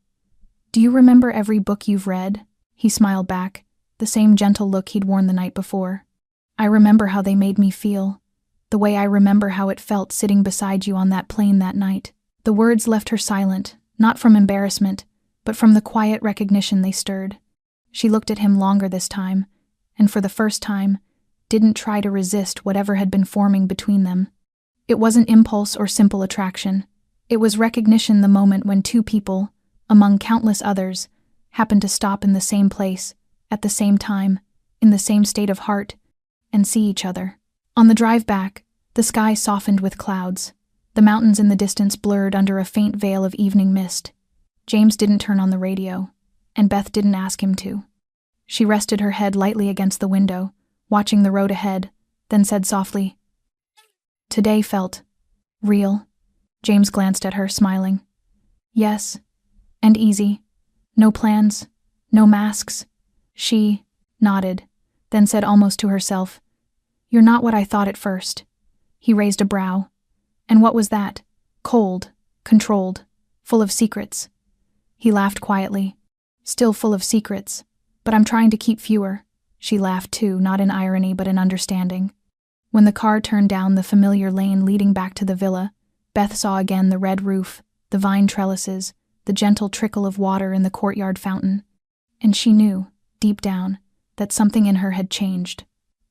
"Do you remember every book you've read?" He smiled back, the same gentle look he'd worn the night before. "I remember how they made me feel, the way I remember how it felt sitting beside you on that plane that night." The words left her silent, not from embarrassment, but from the quiet recognition they stirred. She looked at him longer this time, and for the first time, didn't try to resist whatever had been forming between them. It wasn't impulse or simple attraction. It was recognition, the moment when two people, among countless others, happened to stop in the same place, at the same time, in the same state of heart, and see each other. On the drive back, the sky softened with clouds. The mountains in the distance blurred under a faint veil of evening mist. James didn't turn on the radio, and Beth didn't ask him to. She rested her head lightly against the window, watching the road ahead, then said softly, "Today felt real." James glanced at her, smiling. "Yes, and easy. No plans, no masks." She nodded, then said almost to herself, "You're not what I thought at first." He raised a brow. "And what was that? Cold, controlled, full of secrets." He laughed quietly. "Still full of secrets, but I'm trying to keep fewer." She laughed too, not in irony but in understanding. When the car turned down the familiar lane leading back to the villa, Beth saw again the red roof, the vine trellises, the gentle trickle of water in the courtyard fountain. And she knew, deep down, that something in her had changed.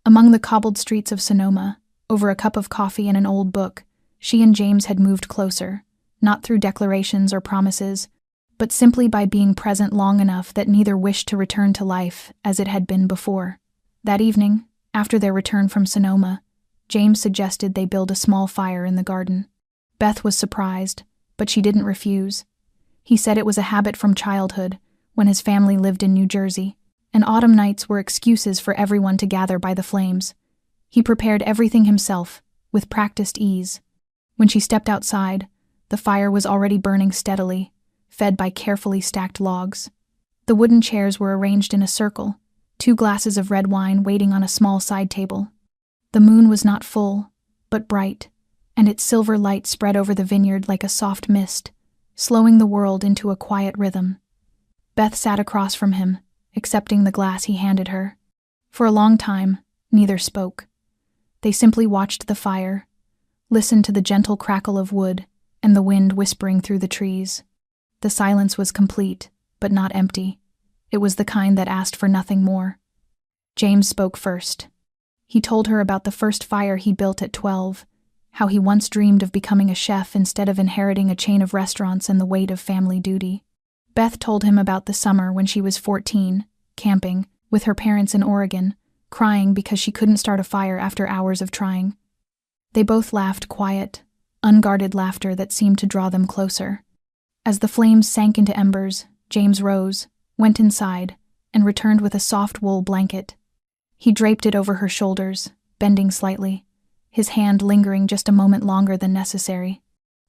Among the cobbled streets of Sonoma, over a cup of coffee and an old book, she and James had moved closer, not through declarations or promises, but simply by being present long enough that neither wished to return to life as it had been before. That evening, after their return from Sonoma, James suggested they build a small fire in the garden. Beth was surprised, but she didn't refuse. He said it was a habit from childhood, when his family lived in New Jersey, and autumn nights were excuses for everyone to gather by the flames. He prepared everything himself, with practiced ease. When she stepped outside, The fire was already burning steadily, fed by carefully stacked logs. The wooden chairs were arranged in a circle, 2 glasses of red wine waiting on a small side table. The moon was not full, but bright, and its silver light spread over the vineyard like a soft mist, slowing the world into a quiet rhythm. Beth sat across from him, accepting the glass he handed her. For a long time, neither spoke. They simply watched the fire, listened to the gentle crackle of wood and the wind whispering through the trees. The silence was complete, but not empty. It was the kind that asked for nothing more. James spoke first. He told her about the first fire he built at 12, how he once dreamed of becoming a chef instead of inheriting a chain of restaurants and the weight of family duty. Beth told him about the summer when she was 14, camping, with her parents in Oregon, crying because she couldn't start a fire after hours of trying. They both laughed quiet, unguarded laughter that seemed to draw them closer. As the flames sank into embers, James rose, went inside, and returned with a soft wool blanket. He draped it over her shoulders, bending slightly, his hand lingering just a moment longer than necessary.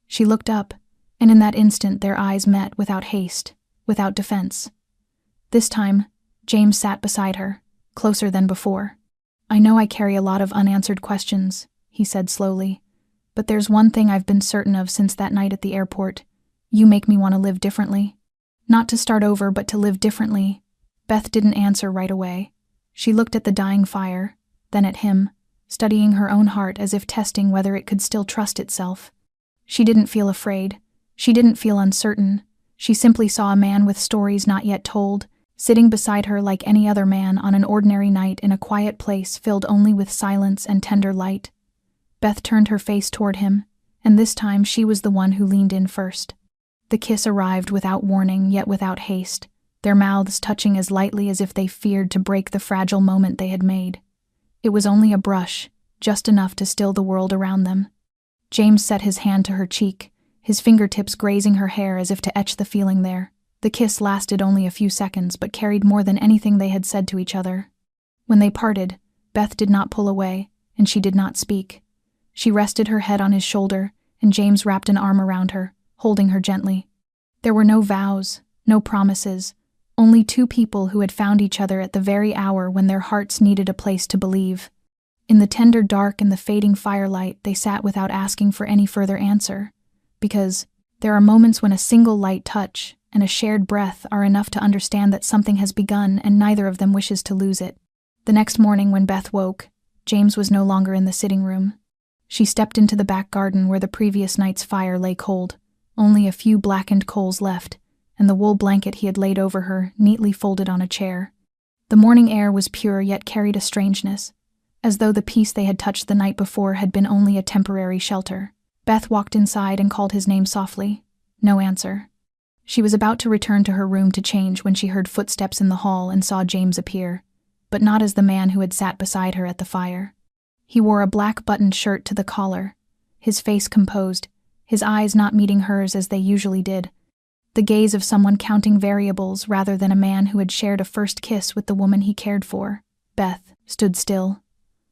She looked up, and in that instant their eyes met without haste, without defense. This time, James sat beside her, closer than before. "I know I carry a lot of unanswered questions," he said slowly, "but there's one thing I've been certain of since that night at the airport. You make me want to live differently. Not to start over, but to live differently." Beth didn't answer right away. She looked at the dying fire, then at him, studying her own heart as if testing whether it could still trust itself. She didn't feel afraid. She didn't feel uncertain. She simply saw a man with stories not yet told, sitting beside her like any other man on an ordinary night in a quiet place filled only with silence and tender light. Beth turned her face toward him, and this time she was the one who leaned in first. The kiss arrived without warning, yet without haste, their mouths touching as lightly as if they feared to break the fragile moment they had made. It was only a brush, just enough to still the world around them. James set his hand to her cheek, his fingertips grazing her hair as if to etch the feeling there. The kiss lasted only a few seconds, but carried more than anything they had said to each other. When they parted, Beth did not pull away, and she did not speak. She rested her head on his shoulder, and James wrapped an arm around her, holding her gently. There were no vows, no promises, only 2 people who had found each other at the very hour when their hearts needed a place to believe. In the tender dark and the fading firelight, they sat without asking for any further answer, because there are moments when a single light touch and a shared breath are enough to understand that something has begun and neither of them wishes to lose it. The next morning when Beth woke, James was no longer in the sitting room. She stepped into the back garden where the previous night's fire lay cold, only a few blackened coals left, and the wool blanket he had laid over her neatly folded on a chair. The morning air was pure yet carried a strangeness, as though the peace they had touched the night before had been only a temporary shelter. Beth walked inside and called his name softly. No answer. She was about to return to her room to change when she heard footsteps in the hall and saw James appear, but not as the man who had sat beside her at the fire. He wore a black buttoned shirt to the collar, his face composed, his eyes not meeting hers as they usually did, the gaze of someone counting variables rather than a man who had shared a first kiss with the woman he cared for. Beth stood still,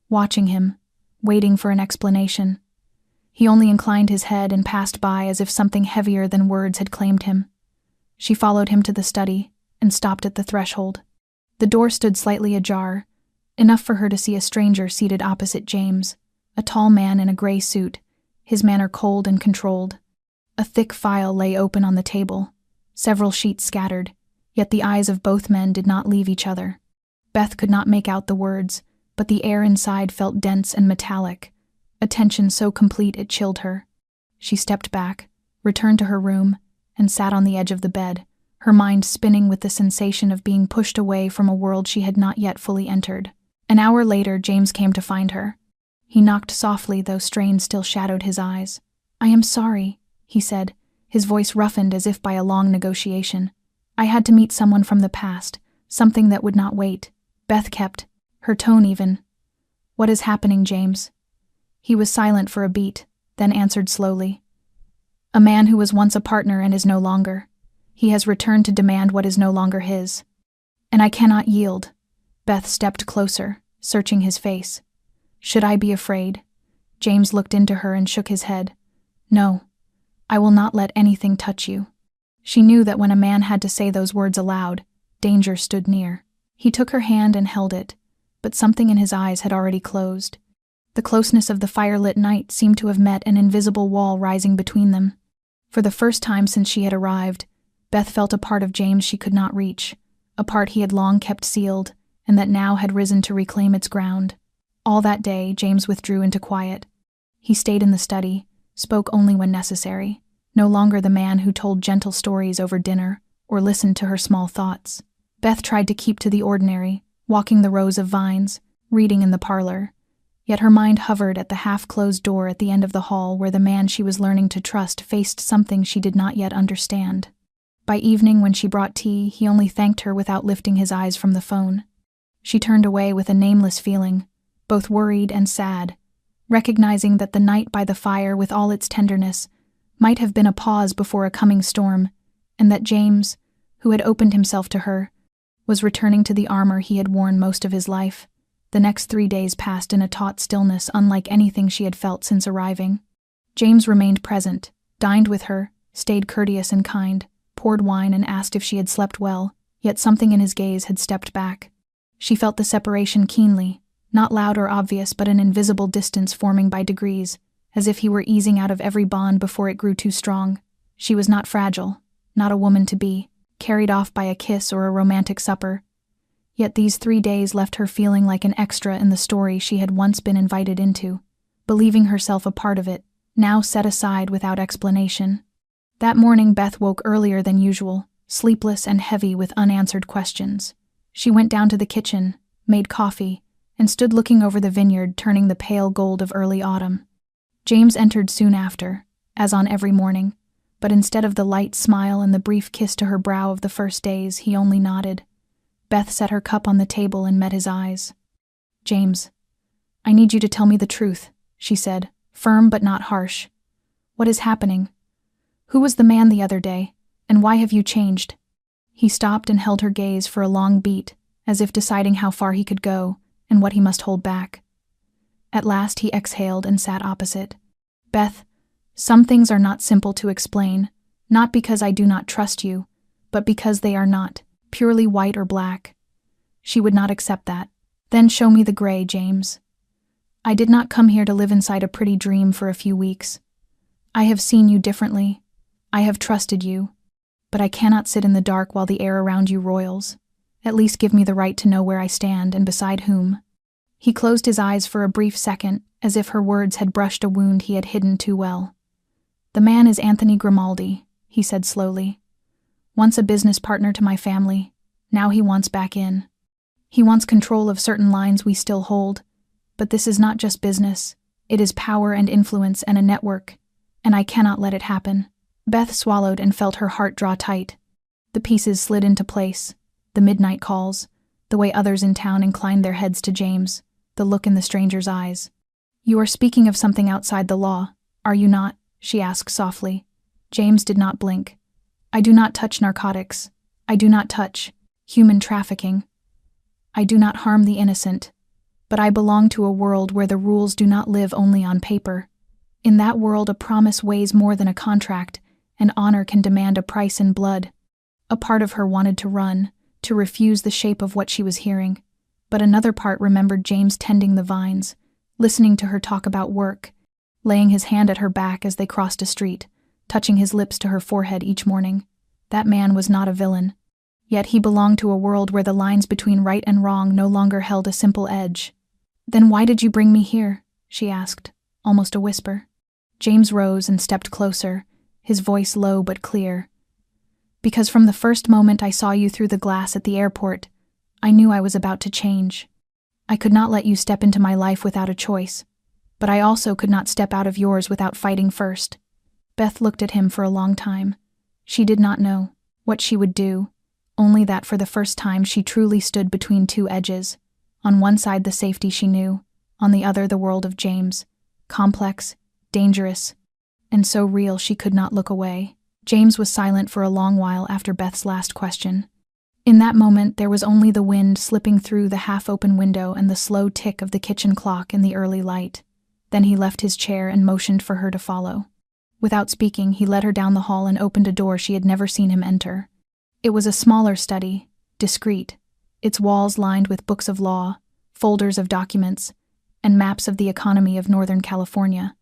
watching him, waiting for an explanation. He only inclined his head and passed by as if something heavier than words had claimed him. She followed him to the study and stopped at the threshold. The door stood slightly ajar, enough for her to see a stranger seated opposite James, a tall man in a gray suit, his manner cold and controlled. A thick file lay open on the table, several sheets scattered, yet the eyes of both men did not leave each other. Beth could not make out the words, but the air inside felt dense and metallic, a tension so complete it chilled her. She stepped back, returned to her room, and sat on the edge of the bed, her mind spinning with the sensation of being pushed away from a world she had not yet fully entered. An hour later, James came to find her. He knocked softly, though strain still shadowed his eyes. "I am sorry," he said, his voice roughened as if by a long negotiation. "I had to meet someone from the past, something that would not wait." Beth kept, her tone even. "What is happening, James?" He was silent for a beat, then answered slowly. "A man who was once a partner and is no longer. He has returned to demand what is no longer his. And I cannot yield." Beth stepped closer, searching his face. "Should I be afraid?" James looked into her and shook his head. "No. I will not let anything touch you." She knew that when a man had to say those words aloud, danger stood near. He took her hand and held it, but something in his eyes had already closed. The closeness of the firelit night seemed to have met an invisible wall rising between them. For the first time since she had arrived, Beth felt a part of James she could not reach, a part he had long kept sealed, and that now had risen to reclaim its ground. All that day, James withdrew into quiet. He stayed in the study, spoke only when necessary, no longer the man who told gentle stories over dinner or listened to her small thoughts. Beth tried to keep to the ordinary, walking the rows of vines, reading in the parlor. Yet her mind hovered at the half-closed door at the end of the hall where the man she was learning to trust faced something she did not yet understand. By evening, when she brought tea, he only thanked her without lifting his eyes from the phone. She turned away with a nameless feeling, both worried and sad, recognizing that the night by the fire, with all its tenderness, might have been a pause before a coming storm, and that James, who had opened himself to her, was returning to the armor he had worn most of his life. The next 3 days passed in a taut stillness unlike anything she had felt since arriving. James remained present, dined with her, stayed courteous and kind, poured wine and asked if she had slept well, yet something in his gaze had stepped back. She felt the separation keenly, not loud or obvious, but an invisible distance forming by degrees, as if he were easing out of every bond before it grew too strong. She was not fragile, not a woman to be carried off by a kiss or a romantic supper. Yet these 3 days left her feeling like an extra in the story she had once been invited into, believing herself a part of it, now set aside without explanation. That morning Beth woke earlier than usual, sleepless and heavy with unanswered questions. She went down to the kitchen, made coffee, and stood looking over the vineyard turning the pale gold of early autumn. James entered soon after, as on every morning, but instead of the light smile and the brief kiss to her brow of the first days, he only nodded. Beth set her cup on the table and met his eyes. "James, I need you to tell me the truth," she said, firm but not harsh. "What is happening? Who was the man the other day, and why have you changed?" He stopped and held her gaze for a long beat, as if deciding how far he could go and what he must hold back. At last he exhaled and sat opposite. "Beth, some things are not simple to explain, not because I do not trust you, but because they are not purely white or black." She would not accept that. "Then show me the gray, James. I did not come here to live inside a pretty dream for a few weeks. I have seen you differently. I have trusted you. But I cannot sit in the dark while the air around you roils. At least give me the right to know where I stand and beside whom." He closed his eyes for a brief second, as if her words had brushed a wound he had hidden too well. "The man is Anthony Grimaldi," he said slowly. "Once a business partner to my family, now he wants back in. He wants control of certain lines we still hold, but this is not just business. It is power and influence and a network, and I cannot let it happen." Beth swallowed and felt her heart draw tight. The pieces slid into place, the midnight calls, the way others in town inclined their heads to James, the look in the stranger's eyes. "You are speaking of something outside the law, are you not?" she asked softly. James did not blink. "I do not touch narcotics. I do not touch human trafficking. I do not harm the innocent. But I belong to a world where the rules do not live only on paper. In that world, a promise weighs more than a contract, and honor can demand a price in blood." A part of her wanted to run, to refuse the shape of what she was hearing, but another part remembered James tending the vines, listening to her talk about work, laying his hand at her back as they crossed a street, touching his lips to her forehead each morning. That man was not a villain. Yet he belonged to a world where the lines between right and wrong no longer held a simple edge. "Then why did you bring me here?" she asked, almost a whisper. James rose and stepped closer, his voice low but clear. "Because from the first moment I saw you through the glass at the airport, I knew I was about to change. I could not let you step into my life without a choice, but I also could not step out of yours without fighting first." Beth looked at him for a long time. She did not know what she would do, only that for the first time she truly stood between two edges. On one side the safety she knew, on the other the world of James, complex, dangerous, and so real she could not look away. James was silent for a long while after Beth's last question. In that moment there was only the wind slipping through the half-open window and the slow tick of the kitchen clock in the early light. Then he left his chair and motioned for her to follow. Without speaking, he led her down the hall and opened a door she had never seen him enter. It was a smaller study, discreet, its walls lined with books of law, folders of documents, and maps of the economy of Northern California.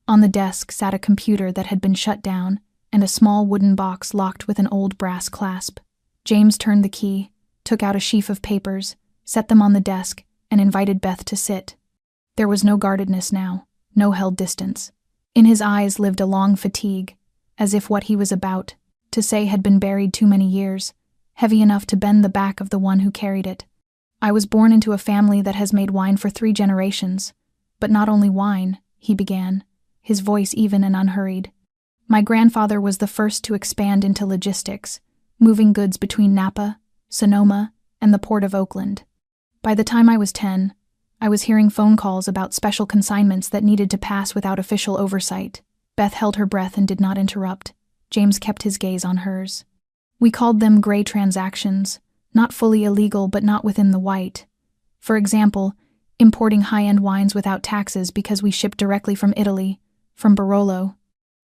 On the desk sat a computer that had been shut down and a small wooden box locked with an old brass clasp. James turned the key, took out a sheaf of papers, set them on the desk, and invited Beth to sit. There was no guardedness now, no held distance. In his eyes lived a long fatigue, as if what he was about to say had been buried too many years, heavy enough to bend the back of the one who carried it. I was born into a family that has made wine for 3 generations, but not only wine, he began, his voice even and unhurried. My grandfather was the first to expand into logistics, moving goods between Napa, Sonoma, and the port of Oakland. By the time I was 10, I was hearing phone calls about special consignments that needed to pass without official oversight. Beth held her breath and did not interrupt. James kept his gaze on hers. We called them gray transactions, not fully illegal but not within the white. For example, importing high-end wines without taxes because we shipped directly from Italy, from Barolo.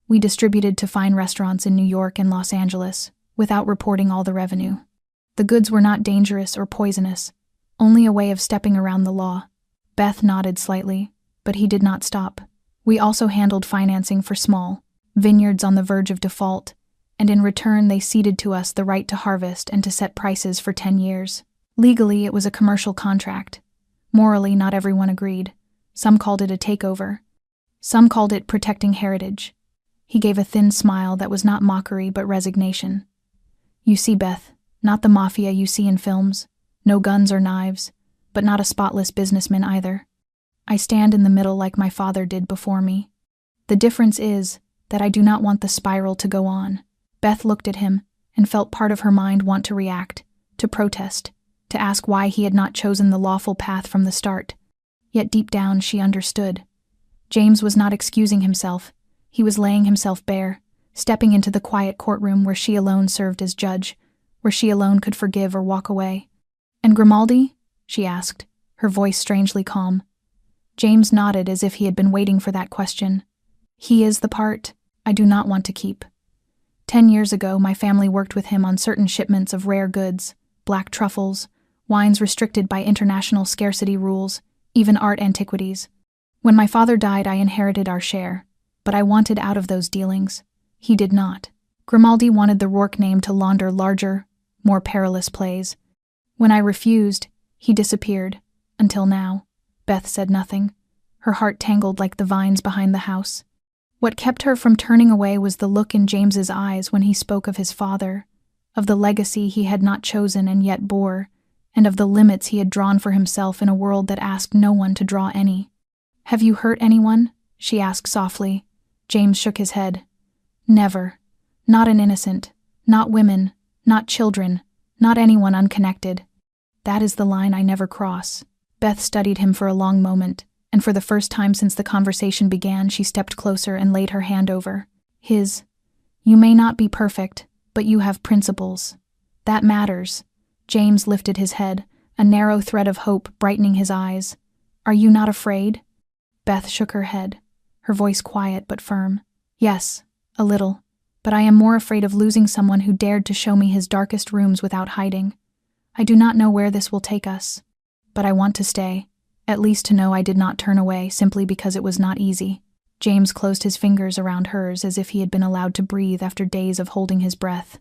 We distributed to fine restaurants in New York and Los Angeles, without reporting all the revenue. The goods were not dangerous or poisonous, only a way of stepping around the law. Beth nodded slightly, but he did not stop. We also handled financing for small vineyards on the verge of default, and in return they ceded to us the right to harvest and to set prices for 10 years. Legally, it was a commercial contract. Morally, not everyone agreed. Some called it a takeover. Some called it protecting heritage. He gave a thin smile that was not mockery but resignation. You see, Beth, not the mafia you see in films. No guns or knives, but not a spotless businessman either. I stand in the middle like my father did before me. The difference is that I do not want the spiral to go on. Beth looked at him and felt part of her mind want to react, to protest, to ask why he had not chosen the lawful path from the start. Yet deep down she understood. James was not excusing himself. He was laying himself bare, stepping into the quiet courtroom where she alone served as judge, where she alone could forgive or walk away. "And Grimaldi?" she asked, her voice strangely calm. James nodded as if he had been waiting for that question. "He is the part I do not want to keep. 10 years ago, my family worked with him on certain shipments of rare goods, black truffles, wines restricted by international scarcity rules, even art antiquities. When my father died, I inherited our share, but I wanted out of those dealings. He did not. Grimaldi wanted the Rourke name to launder larger, more perilous plays. When I refused, he disappeared, until now." Beth said nothing. Her heart tangled like the vines behind the house. What kept her from turning away was the look in James's eyes when he spoke of his father, of the legacy he had not chosen and yet bore, and of the limits he had drawn for himself in a world that asked no one to draw any. "Have you hurt anyone?" she asked softly. James shook his head. "Never. Not an innocent. Not women. Not children. Not anyone unconnected. That is the line I never cross." Beth studied him for a long moment, and for the first time since the conversation began, she stepped closer and laid her hand over his. "You may not be perfect, but you have principles. That matters." James lifted his head, a narrow thread of hope brightening his eyes. "Are you not afraid?" Beth shook her head, her voice quiet but firm. "Yes, a little, but I am more afraid of losing someone who dared to show me his darkest rooms without hiding. I do not know where this will take us, but I want to stay. At least to know I did not turn away simply because it was not easy." James closed his fingers around hers as if he had been allowed to breathe after days of holding his breath.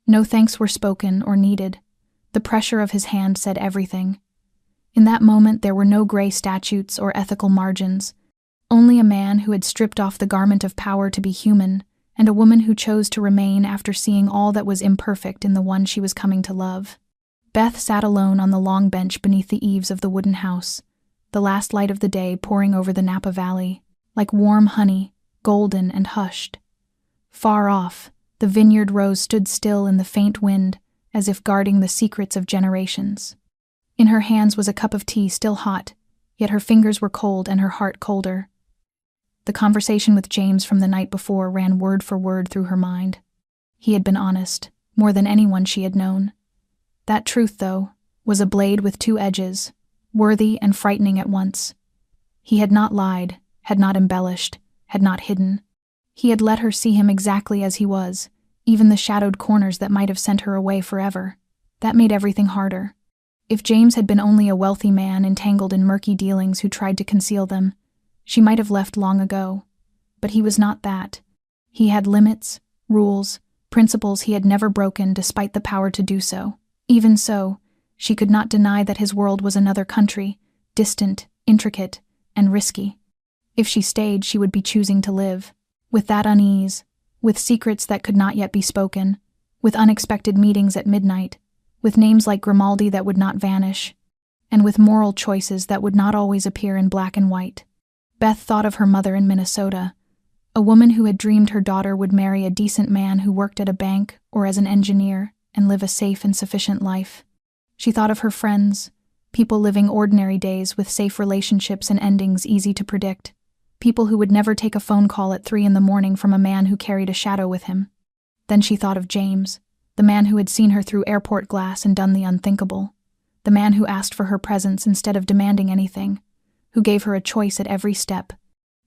No thanks were spoken or needed. The pressure of his hand said everything. In that moment there were no gray statutes or ethical margins, only a man who had stripped off the garment of power to be human, and a woman who chose to remain after seeing all that was imperfect in the one she was coming to love. Beth sat alone on the long bench beneath the eaves of the wooden house, the last light of the day pouring over the Napa Valley, like warm honey, golden and hushed. Far off, the vineyard rows stood still in the faint wind, as if guarding the secrets of generations. In her hands was a cup of tea still hot, yet her fingers were cold and her heart colder. The conversation with James from the night before ran word for word through her mind. He had been honest, more than anyone she had known. That truth, though, was a blade with 2 edges, worthy and frightening at once. He had not lied, had not embellished, had not hidden. He had let her see him exactly as he was, even the shadowed corners that might have sent her away forever. That made everything harder. If James had been only a wealthy man entangled in murky dealings who tried to conceal them, she might have left long ago. But he was not that. He had limits, rules, principles he had never broken despite the power to do so. Even so, she could not deny that his world was another country, distant, intricate, and risky. If she stayed, she would be choosing to live. With that unease, with secrets that could not yet be spoken, with unexpected meetings at midnight, with names like Grimaldi that would not vanish, and with moral choices that would not always appear in black and white. Beth thought of her mother in Minnesota, a woman who had dreamed her daughter would marry a decent man who worked at a bank or as an engineer and live a safe and sufficient life. She thought of her friends, people living ordinary days with safe relationships and endings easy to predict, people who would never take a phone call at 3 a.m. from a man who carried a shadow with him. Then she thought of James, the man who had seen her through airport glass and done the unthinkable, the man who asked for her presence instead of demanding anything, who gave her a choice at every step,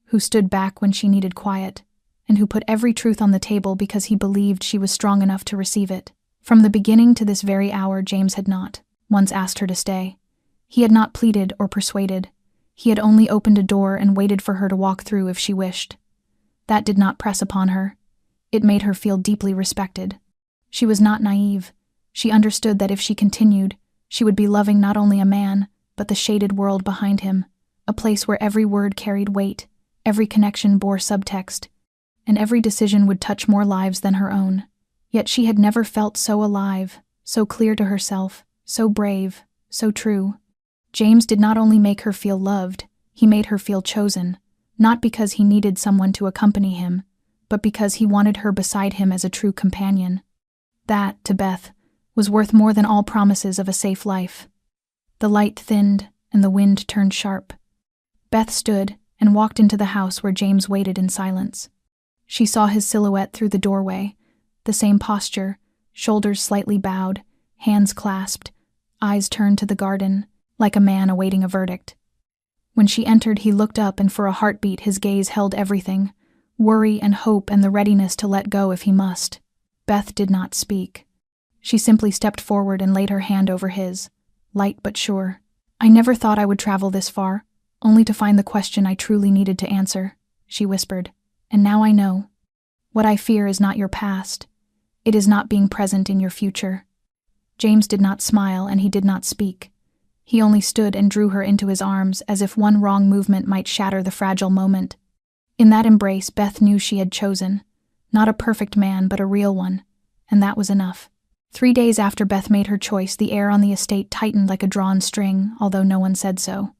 who stood back when she needed quiet, and who put every truth on the table because he believed she was strong enough to receive it. From the beginning to this very hour, James had not once asked her to stay. He had not pleaded or persuaded. He had only opened a door and waited for her to walk through if she wished. That did not press upon her. It made her feel deeply respected. She was not naive. She understood that if she continued, she would be loving not only a man, but the shaded world behind him, a place where every word carried weight, every connection bore subtext, and every decision would touch more lives than her own. Yet she had never felt so alive, so clear to herself, so brave, so true. James did not only make her feel loved, he made her feel chosen, not because he needed someone to accompany him, but because he wanted her beside him as a true companion. That, to Beth, was worth more than all promises of a safe life. The light thinned, and the wind turned sharp. Beth stood and walked into the house where James waited in silence. She saw his silhouette through the doorway, the same posture, shoulders slightly bowed, hands clasped, eyes turned to the garden, like a man awaiting a verdict. When she entered, he looked up, and for a heartbeat his gaze held everything, worry and hope and the readiness to let go if he must. Beth did not speak. She simply stepped forward and laid her hand over his, light but sure. "I never thought I would travel this far, only to find the question I truly needed to answer," she whispered. "And now I know. What I fear is not your past. It is not being present in your future." James did not smile, and he did not speak. He only stood and drew her into his arms as if one wrong movement might shatter the fragile moment. In that embrace, Beth knew she had chosen, not a perfect man, but a real one, and that was enough. 3 days after Beth made her choice, the air on the estate tightened like a drawn string, although no one said so.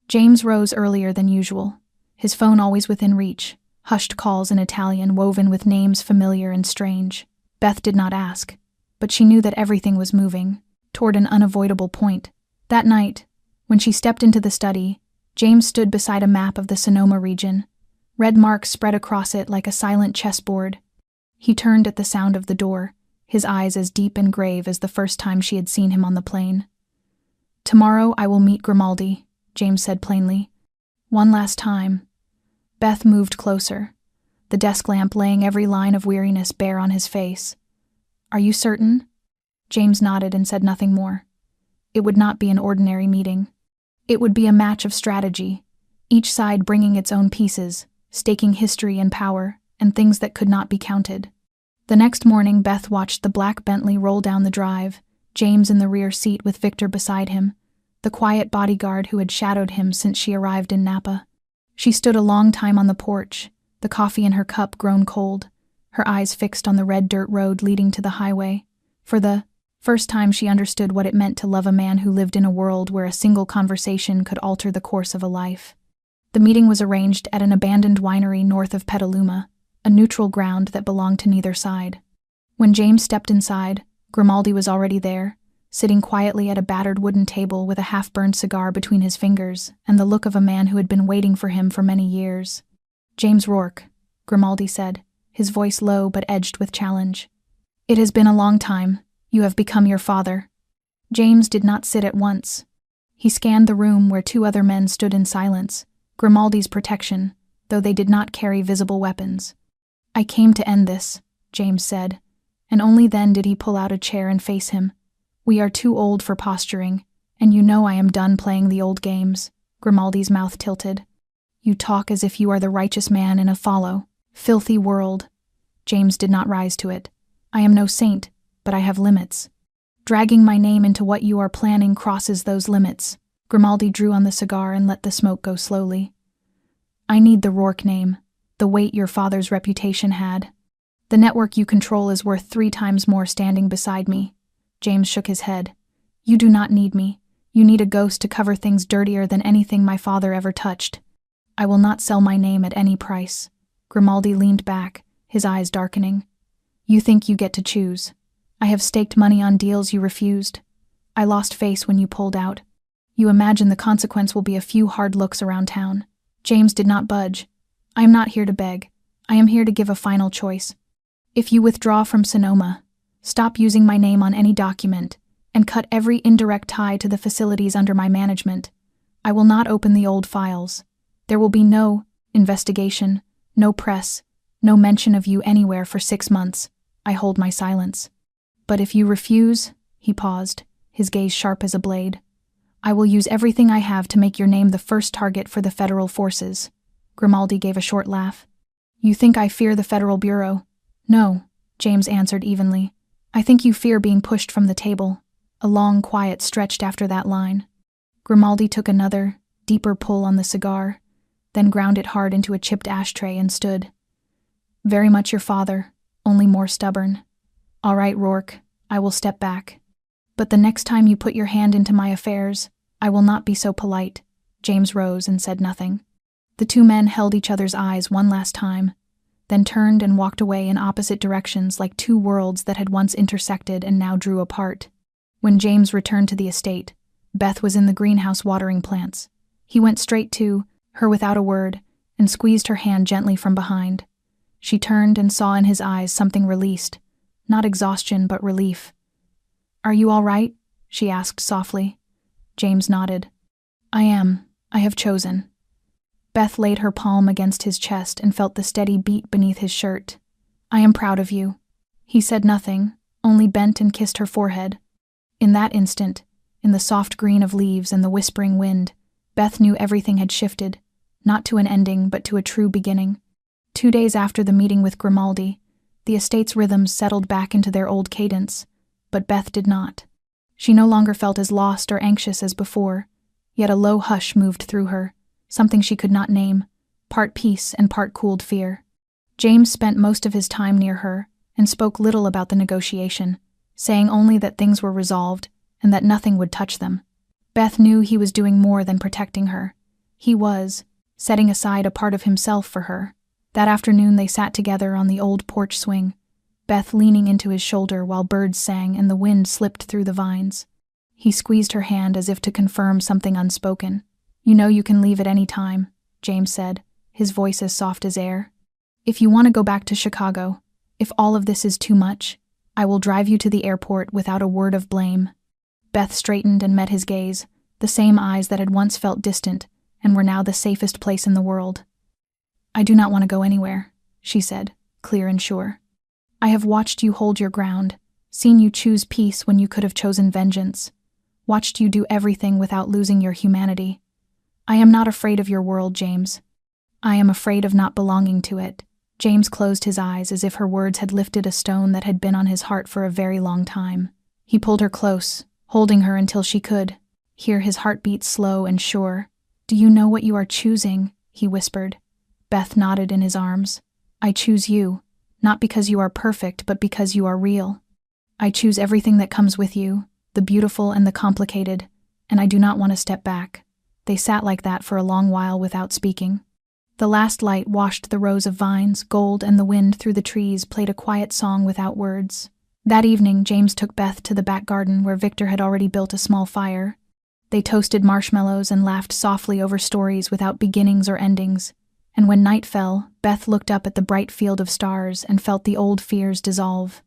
James rose earlier than usual, his phone always within reach, hushed calls in Italian woven with names familiar and strange. Beth did not ask, but she knew that everything was moving toward an unavoidable point. That night, when she stepped into the study, James stood beside a map of the Sonoma region, red marks spread across it like a silent chessboard. He turned at the sound of the door, his eyes as deep and grave as the first time she had seen him on the plain. "Tomorrow I will meet Grimaldi," James said plainly. "One last time." Beth moved closer, the desk lamp laying every line of weariness bare on his face. "Are you certain?" James nodded and said nothing more. It would not be an ordinary meeting. It would be a match of strategy, each side bringing its own pieces, staking history and power, and things that could not be counted. The next morning, Beth watched the black Bentley roll down the drive, James in the rear seat with Victor beside him, the quiet bodyguard who had shadowed him since she arrived in Napa. She stood a long time on the porch, the coffee in her cup grown cold, her eyes fixed on the red dirt road leading to the highway. For the first time she understood what it meant to love a man who lived in a world where a single conversation could alter the course of a life. The meeting was arranged at an abandoned winery north of Petaluma, a neutral ground that belonged to neither side. When James stepped inside, Grimaldi was already there, sitting quietly at a battered wooden table with a half-burned cigar between his fingers and the look of a man who had been waiting for him for many years. "James Rourke," Grimaldi said, his voice low but edged with challenge. "It has been a long time. You have become your father." James did not sit at once. He scanned the room where 2 other men stood in silence, Grimaldi's protection, though they did not carry visible weapons. "I came to end this," James said, and only then did he pull out a chair and face him. "We are too old for posturing, and you know I am done playing the old games." Grimaldi's mouth tilted. "You talk as if you are the righteous man in a fallow, filthy world." James did not rise to it. "I am no saint, but I have limits. Dragging my name into what you are planning crosses those limits." Grimaldi drew on the cigar and let the smoke go slowly. "I need the Rourke name, the weight your father's reputation had. The network you control is worth 3 times more standing beside me." James shook his head. "You do not need me. You need a ghost to cover things dirtier than anything my father ever touched. I will not sell my name at any price." Grimaldi leaned back, his eyes darkening. "You think you get to choose. I have staked money on deals you refused. I lost face when you pulled out. You imagine the consequence will be a few hard looks around town." James did not budge. "I am not here to beg. I am here to give a final choice. If you withdraw from Sonoma, stop using my name on any document, and cut every indirect tie to the facilities under my management, I will not open the old files. There will be no investigation, no press, no mention of you anywhere for 6 months. I hold my silence. But if you refuse," he paused, his gaze sharp as a blade, "I will use everything I have to make your name the first target for the federal forces." Grimaldi gave a short laugh. "You think I fear the Federal Bureau?" "No," James answered evenly. "I think you fear being pushed from the table." A long quiet stretched after that line. Grimaldi took another, deeper pull on the cigar, then ground it hard into a chipped ashtray and stood. "Very much your father, only more stubborn. All right, Rourke, I will step back. But the next time you put your hand into my affairs, I will not be so polite." James rose and said nothing. The 2 men held each other's eyes one last time, then turned and walked away in opposite directions like 2 worlds that had once intersected and now drew apart. When James returned to the estate, Beth was in the greenhouse watering plants. He went straight to her without a word and squeezed her hand gently from behind. She turned and saw in his eyes something released, not exhaustion but relief. "Are you all right?" she asked softly. James nodded. "I am. I have chosen." Beth laid her palm against his chest and felt the steady beat beneath his shirt. "I am proud of you." He said nothing, only bent and kissed her forehead. In that instant, in the soft green of leaves and the whispering wind, Beth knew everything had shifted, not to an ending but to a true beginning. 2 days after the meeting with Grimaldi, the estate's rhythms settled back into their old cadence, but Beth did not. She no longer felt as lost or anxious as before, yet a low hush moved through her, something she could not name, part peace and part cooled fear. James spent most of his time near her and spoke little about the negotiation, saying only that things were resolved and that nothing would touch them. Beth knew he was doing more than protecting her. He was setting aside a part of himself for her. That afternoon they sat together on the old porch swing, Beth leaning into his shoulder while birds sang and the wind slipped through the vines. He squeezed her hand as if to confirm something unspoken. "You know you can leave at any time," James said, his voice as soft as air. "If you want to go back to Chicago, if all of this is too much, I will drive you to the airport without a word of blame." Beth straightened and met his gaze, the same eyes that had once felt distant and were now the safest place in the world. "I do not want to go anywhere," she said, clear and sure. "I have watched you hold your ground, seen you choose peace when you could have chosen vengeance, watched you do everything without losing your humanity. I am not afraid of your world, James. I am afraid of not belonging to it." James closed his eyes as if her words had lifted a stone that had been on his heart for a very long time. He pulled her close, holding her until she could hear his heartbeat slow and sure. "Do you know what you are choosing?" he whispered. Beth nodded in his arms. "I choose you, not because you are perfect, but because you are real. I choose everything that comes with you, the beautiful and the complicated, and I do not want to step back." They sat like that for a long while without speaking. The last light washed the rows of vines, gold, and the wind through the trees played a quiet song without words. That evening, James took Beth to the back garden where Victor had already built a small fire. They toasted marshmallows and laughed softly over stories without beginnings or endings. And when night fell, Beth looked up at the bright field of stars and felt the old fears dissolve.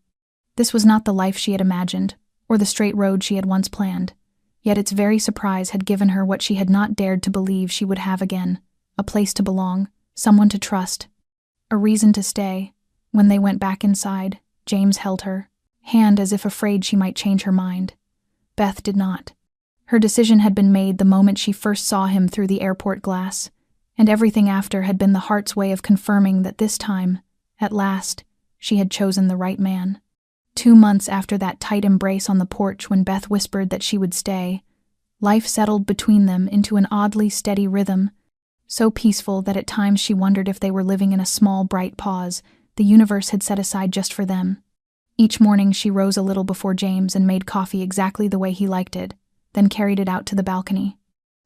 This was not the life she had imagined, or the straight road she had once planned. Yet its very surprise had given her what she had not dared to believe she would have again: a place to belong, someone to trust, a reason to stay. When they went back inside, James held her hand as if afraid she might change her mind. Beth did not. Her decision had been made the moment she first saw him through the airport glass, and everything after had been the heart's way of confirming that this time, at last, she had chosen the right man. 2 months after that tight embrace on the porch when Beth whispered that she would stay, life settled between them into an oddly steady rhythm, so peaceful that at times she wondered if they were living in a small, bright pause the universe had set aside just for them. Each morning she rose a little before James and made coffee exactly the way he liked it, then carried it out to the balcony.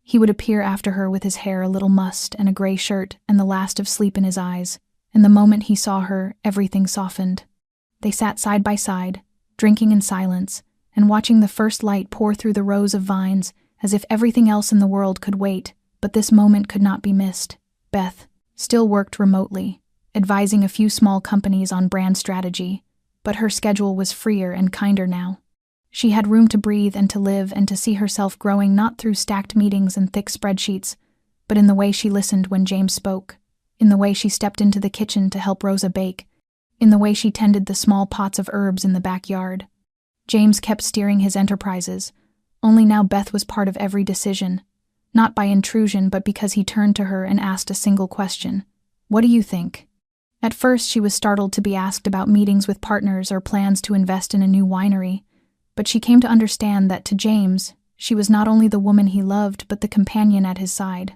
He would appear after her with his hair a little mussed and a gray shirt and the last of sleep in his eyes, and the moment he saw her, everything softened. They sat side by side, drinking in silence, and watching the first light pour through the rows of vines as if everything else in the world could wait, but this moment could not be missed. Beth still worked remotely, advising a few small companies on brand strategy, but her schedule was freer and kinder now. She had room to breathe and to live and to see herself growing not through stacked meetings and thick spreadsheets, but in the way she listened when James spoke, in the way she stepped into the kitchen to help Rosa bake, in the way she tended the small pots of herbs in the backyard. James kept steering his enterprises, only now Beth was part of every decision, not by intrusion but because he turned to her and asked a single question. "What do you think?" At first she was startled to be asked about meetings with partners or plans to invest in a new winery, but she came to understand that to James, she was not only the woman he loved but the companion at his side.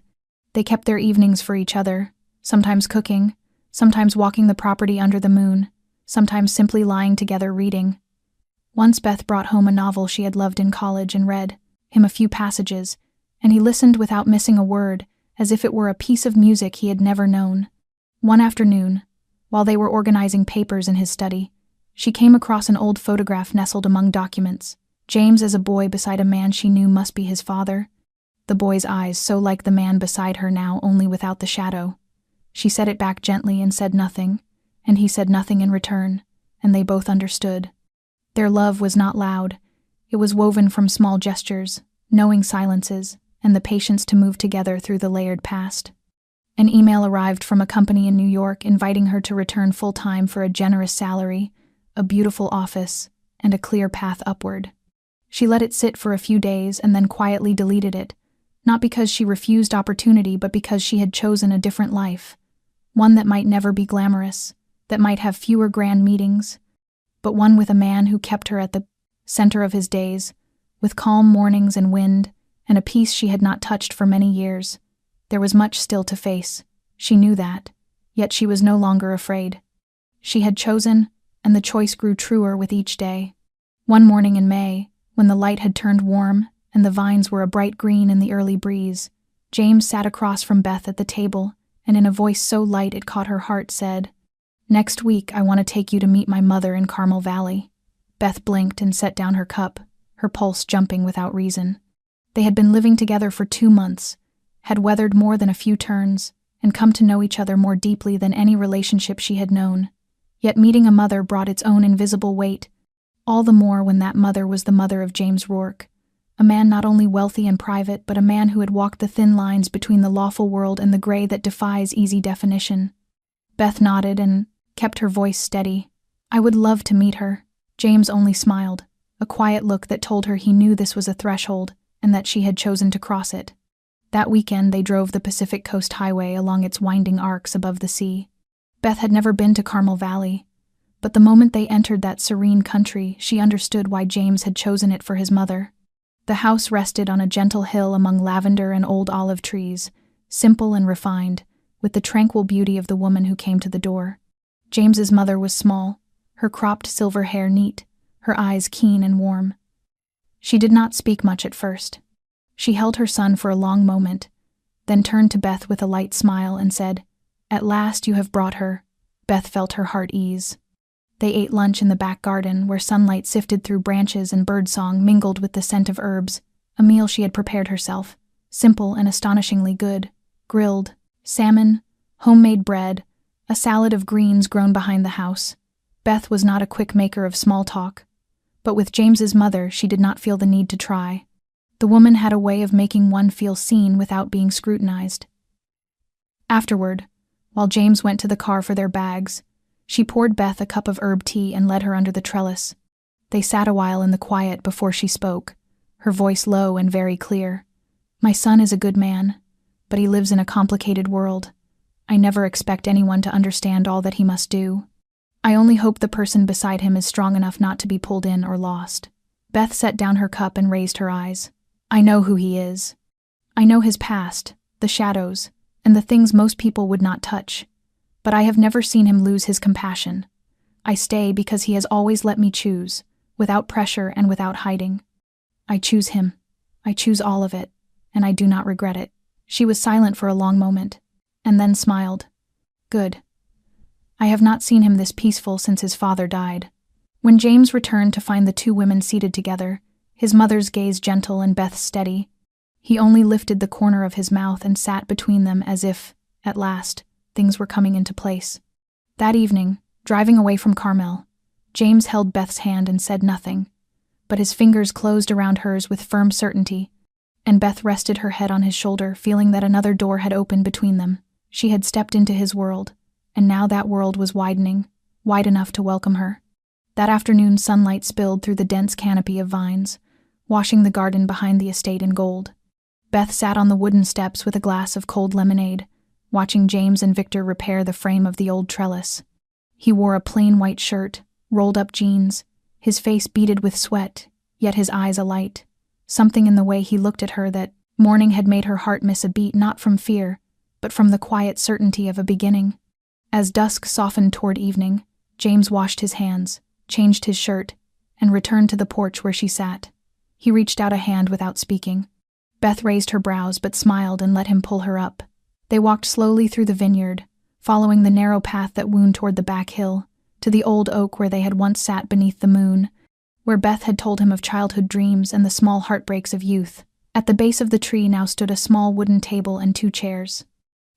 They kept their evenings for each other, sometimes cooking, sometimes walking the property under the moon, sometimes simply lying together reading. Once Beth brought home a novel she had loved in college and read him a few passages, and he listened without missing a word, as if it were a piece of music he had never known. One afternoon, while they were organizing papers in his study, she came across an old photograph nestled among documents, James as a boy beside a man she knew must be his father. The boy's eyes so like the man beside her now, only without the shadow. She set it back gently and said nothing, and he said nothing in return, and they both understood. Their love was not loud. It was woven from small gestures, knowing silences, and the patience to move together through the layered past. An email arrived from a company in New York inviting her to return full-time for a generous salary, a beautiful office, and a clear path upward. She let it sit for a few days and then quietly deleted it, not because she refused opportunity but because she had chosen a different life, one that might never be glamorous, that might have fewer grand meetings, but one with a man who kept her at the center of his days, with calm mornings and wind, and a peace she had not touched for many years. There was much still to face. She knew that, yet she was no longer afraid. She had chosen, and the choice grew truer with each day. One morning in May, when the light had turned warm and the vines were a bright green in the early breeze, James sat across from Beth at the table, and in a voice so light it caught her heart said, "Next week I want to take you to meet my mother in Carmel Valley." Beth blinked and set down her cup, her pulse jumping without reason. They had been living together for 2 months, had weathered more than a few turns, and come to know each other more deeply than any relationship she had known. Yet meeting a mother brought its own invisible weight, all the more when that mother was the mother of James Rourke, a man not only wealthy and private, but a man who had walked the thin lines between the lawful world and the gray that defies easy definition. Beth nodded and kept her voice steady. "I would love to meet her." James only smiled, a quiet look that told her he knew this was a threshold and that she had chosen to cross it. That weekend they drove the Pacific Coast Highway along its winding arcs above the sea. Beth had never been to Carmel Valley, but the moment they entered that serene country, she understood why James had chosen it for his mother. The house rested on a gentle hill among lavender and old olive trees, simple and refined, with the tranquil beauty of the woman who came to the door. James's mother was small, her cropped silver hair neat, her eyes keen and warm. She did not speak much at first. She held her son for a long moment, then turned to Beth with a light smile and said, "At last you have brought her." Beth felt her heart ease. They ate lunch in the back garden, where sunlight sifted through branches and birdsong mingled with the scent of herbs, a meal she had prepared herself, simple and astonishingly good. Grilled, salmon, homemade bread, a salad of greens grown behind the house. Beth was not a quick maker of small talk, but with James's mother she did not feel the need to try. The woman had a way of making one feel seen without being scrutinized. Afterward, while James went to the car for their bags, She poured Beth a cup of herb tea and led her under the trellis. They sat a while in the quiet before she spoke, her voice low and very clear. "My son is a good man, but he lives in a complicated world. I never expect anyone to understand all that he must do. I only hope the person beside him is strong enough not to be pulled in or lost." Beth set down her cup and raised her eyes. "I know who he is. I know his past, the shadows, and the things most people would not touch. But I have never seen him lose his compassion. I stay because he has always let me choose, without pressure and without hiding. I choose him. I choose all of it, and I do not regret it." She was silent for a long moment, and then smiled. "Good. I have not seen him this peaceful since his father died." When James returned to find the two women seated together, his mother's gaze gentle and Beth's steady, he only lifted the corner of his mouth and sat between them as if, at last, things were coming into place. That evening, driving away from Carmel, James held Beth's hand and said nothing, but his fingers closed around hers with firm certainty, and Beth rested her head on his shoulder, feeling that another door had opened between them. She had stepped into his world, and now that world was widening, wide enough to welcome her. That afternoon sunlight spilled through the dense canopy of vines, washing the garden behind the estate in gold. Beth sat on the wooden steps with a glass of cold lemonade, watching James and Victor repair the frame of the old trellis. He wore a plain white shirt, rolled-up jeans, his face beaded with sweat, yet his eyes alight. Something in the way he looked at her that morning had made her heart miss a beat, not from fear, but from the quiet certainty of a beginning. As dusk softened toward evening, James washed his hands, changed his shirt, and returned to the porch where she sat. He reached out a hand without speaking. Beth raised her brows but smiled and let him pull her up. They walked slowly through the vineyard, following the narrow path that wound toward the back hill, to the old oak where they had once sat beneath the moon, where Beth had told him of childhood dreams and the small heartbreaks of youth. At the base of the tree now stood a small wooden table and 2 chairs.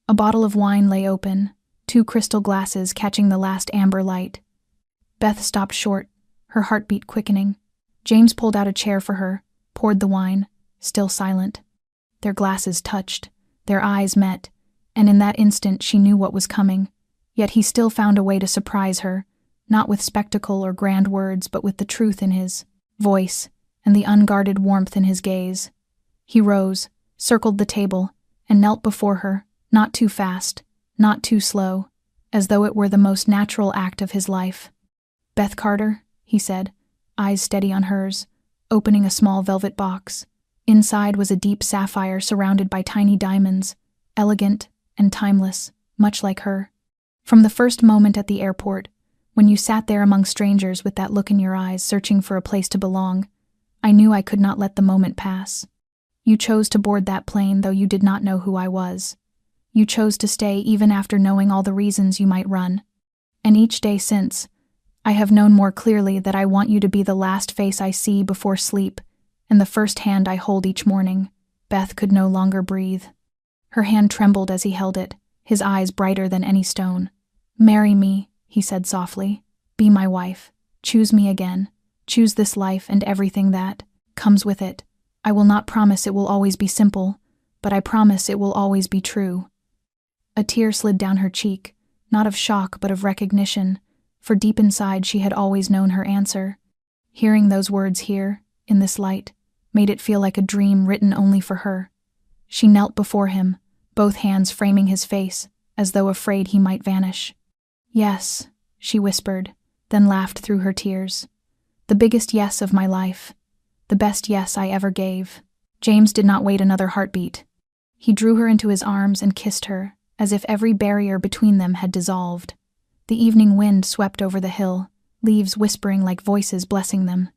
A bottle of wine lay open, 2 crystal glasses catching the last amber light. Beth stopped short, her heartbeat quickening. James pulled out a chair for her, poured the wine, still silent. Their glasses touched, their eyes met, and in that instant she knew what was coming. Yet he still found a way to surprise her, not with spectacle or grand words, but with the truth in his voice and the unguarded warmth in his gaze. He rose, circled the table, and knelt before her, not too fast, not too slow, as though it were the most natural act of his life. "Beth Carter," he said, eyes steady on hers, opening a small velvet box. Inside was a deep sapphire surrounded by tiny diamonds, elegant and timeless, much like her. From the first moment at the airport, when you sat there among strangers with that look in your eyes searching for a place to belong, I knew I could not let the moment pass. You chose to board that plane though you did not know who I was. You chose to stay even after knowing all the reasons you might run. And each day since, I have known more clearly that I want you to be the last face I see before sleep, and the first hand I hold each morning. Beth could no longer breathe. Her hand trembled as he held it, his eyes brighter than any stone. "Marry me," he said softly. "Be my wife. Choose me again. Choose this life and everything that comes with it. I will not promise it will always be simple, but I promise it will always be true." A tear slid down her cheek, not of shock but of recognition, for deep inside she had always known her answer. Hearing those words here, in this light, made it feel like a dream written only for her. She knelt before him, both hands framing his face, as though afraid he might vanish. "Yes," she whispered, then laughed through her tears. "The biggest yes of my life. The best yes I ever gave." James did not wait another heartbeat. He drew her into his arms and kissed her, as if every barrier between them had dissolved. The evening wind swept over the hill, leaves whispering like voices blessing them.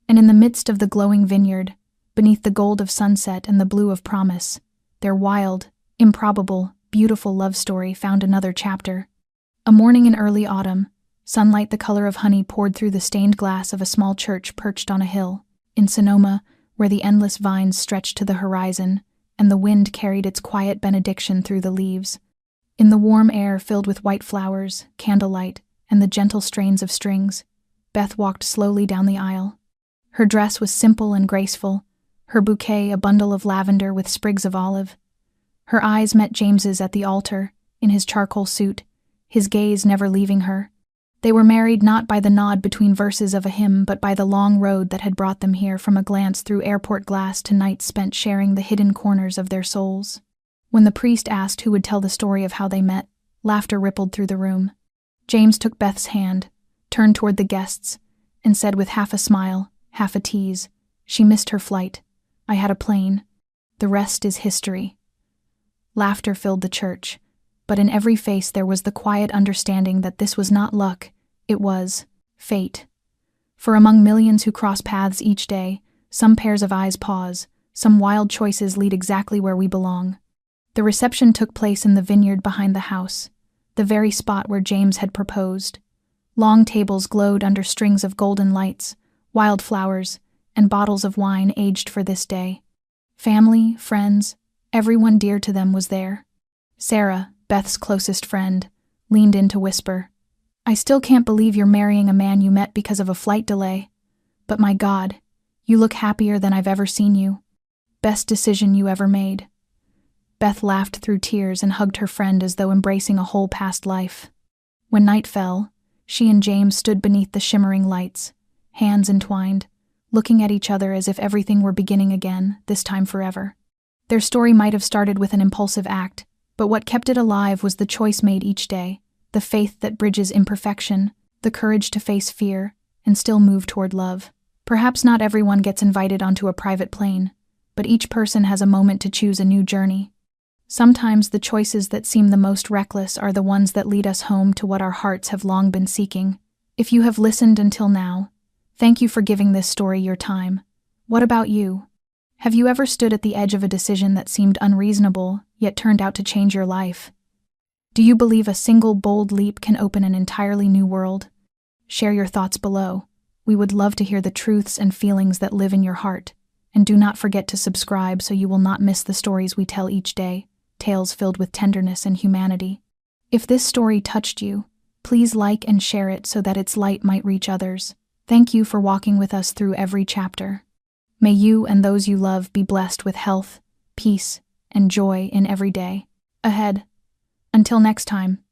And in the midst of the glowing vineyard, beneath the gold of sunset and the blue of promise, their wild, improbable, beautiful love story found another chapter. A morning in early autumn, sunlight the color of honey poured through the stained glass of a small church perched on a hill, in Sonoma, where the endless vines stretched to the horizon, and the wind carried its quiet benediction through the leaves. In the warm air filled with white flowers, candlelight, and the gentle strains of strings, Beth walked slowly down the aisle. Her dress was simple and graceful, her bouquet a bundle of lavender with sprigs of olive. Her eyes met James's at the altar, in his charcoal suit, his gaze never leaving her, They were married not by the nod between verses of a hymn, but by the long road that had brought them here, from a glance through airport glass to nights spent sharing the hidden corners of their souls. When the priest asked who would tell the story of how they met, laughter rippled through the room. James took Beth's hand, turned toward the guests, and said with half a smile, half a tease, "She missed her flight. I had a plane. The rest is history." Laughter filled the church, but in every face there was the quiet understanding that this was not luck, it was fate. For among millions who cross paths each day, some pairs of eyes pause, some wild choices lead exactly where we belong. The reception took place in the vineyard behind the house, the very spot where James had proposed. Long tables glowed under strings of golden lights, wild flowers, and bottles of wine aged for this day. Family, friends, everyone dear to them was there. Sarah, Beth's closest friend, leaned in to whisper, "I still can't believe you're marrying a man you met because of a flight delay. But my God, you look happier than I've ever seen you. Best decision you ever made." Beth laughed through tears and hugged her friend as though embracing a whole past life. When night fell, she and James stood beneath the shimmering lights, hands entwined, looking at each other as if everything were beginning again, this time forever. Their story might have started with an impulsive act, but what kept it alive was the choice made each day, the faith that bridges imperfection, the courage to face fear, and still move toward love. Perhaps not everyone gets invited onto a private plane, but each person has a moment to choose a new journey. Sometimes the choices that seem the most reckless are the ones that lead us home to what our hearts have long been seeking. If you have listened until now, thank you for giving this story your time. What about you? Have you ever stood at the edge of a decision that seemed unreasonable, yet turned out to change your life? Do you believe a single bold leap can open an entirely new world? Share your thoughts below. We would love to hear the truths and feelings that live in your heart. And do not forget to subscribe so you will not miss the stories we tell each day, tales filled with tenderness and humanity. If this story touched you, please like and share it so that its light might reach others. Thank you for walking with us through every chapter. May you and those you love be blessed with health, peace, and joy in every day ahead. Until next time.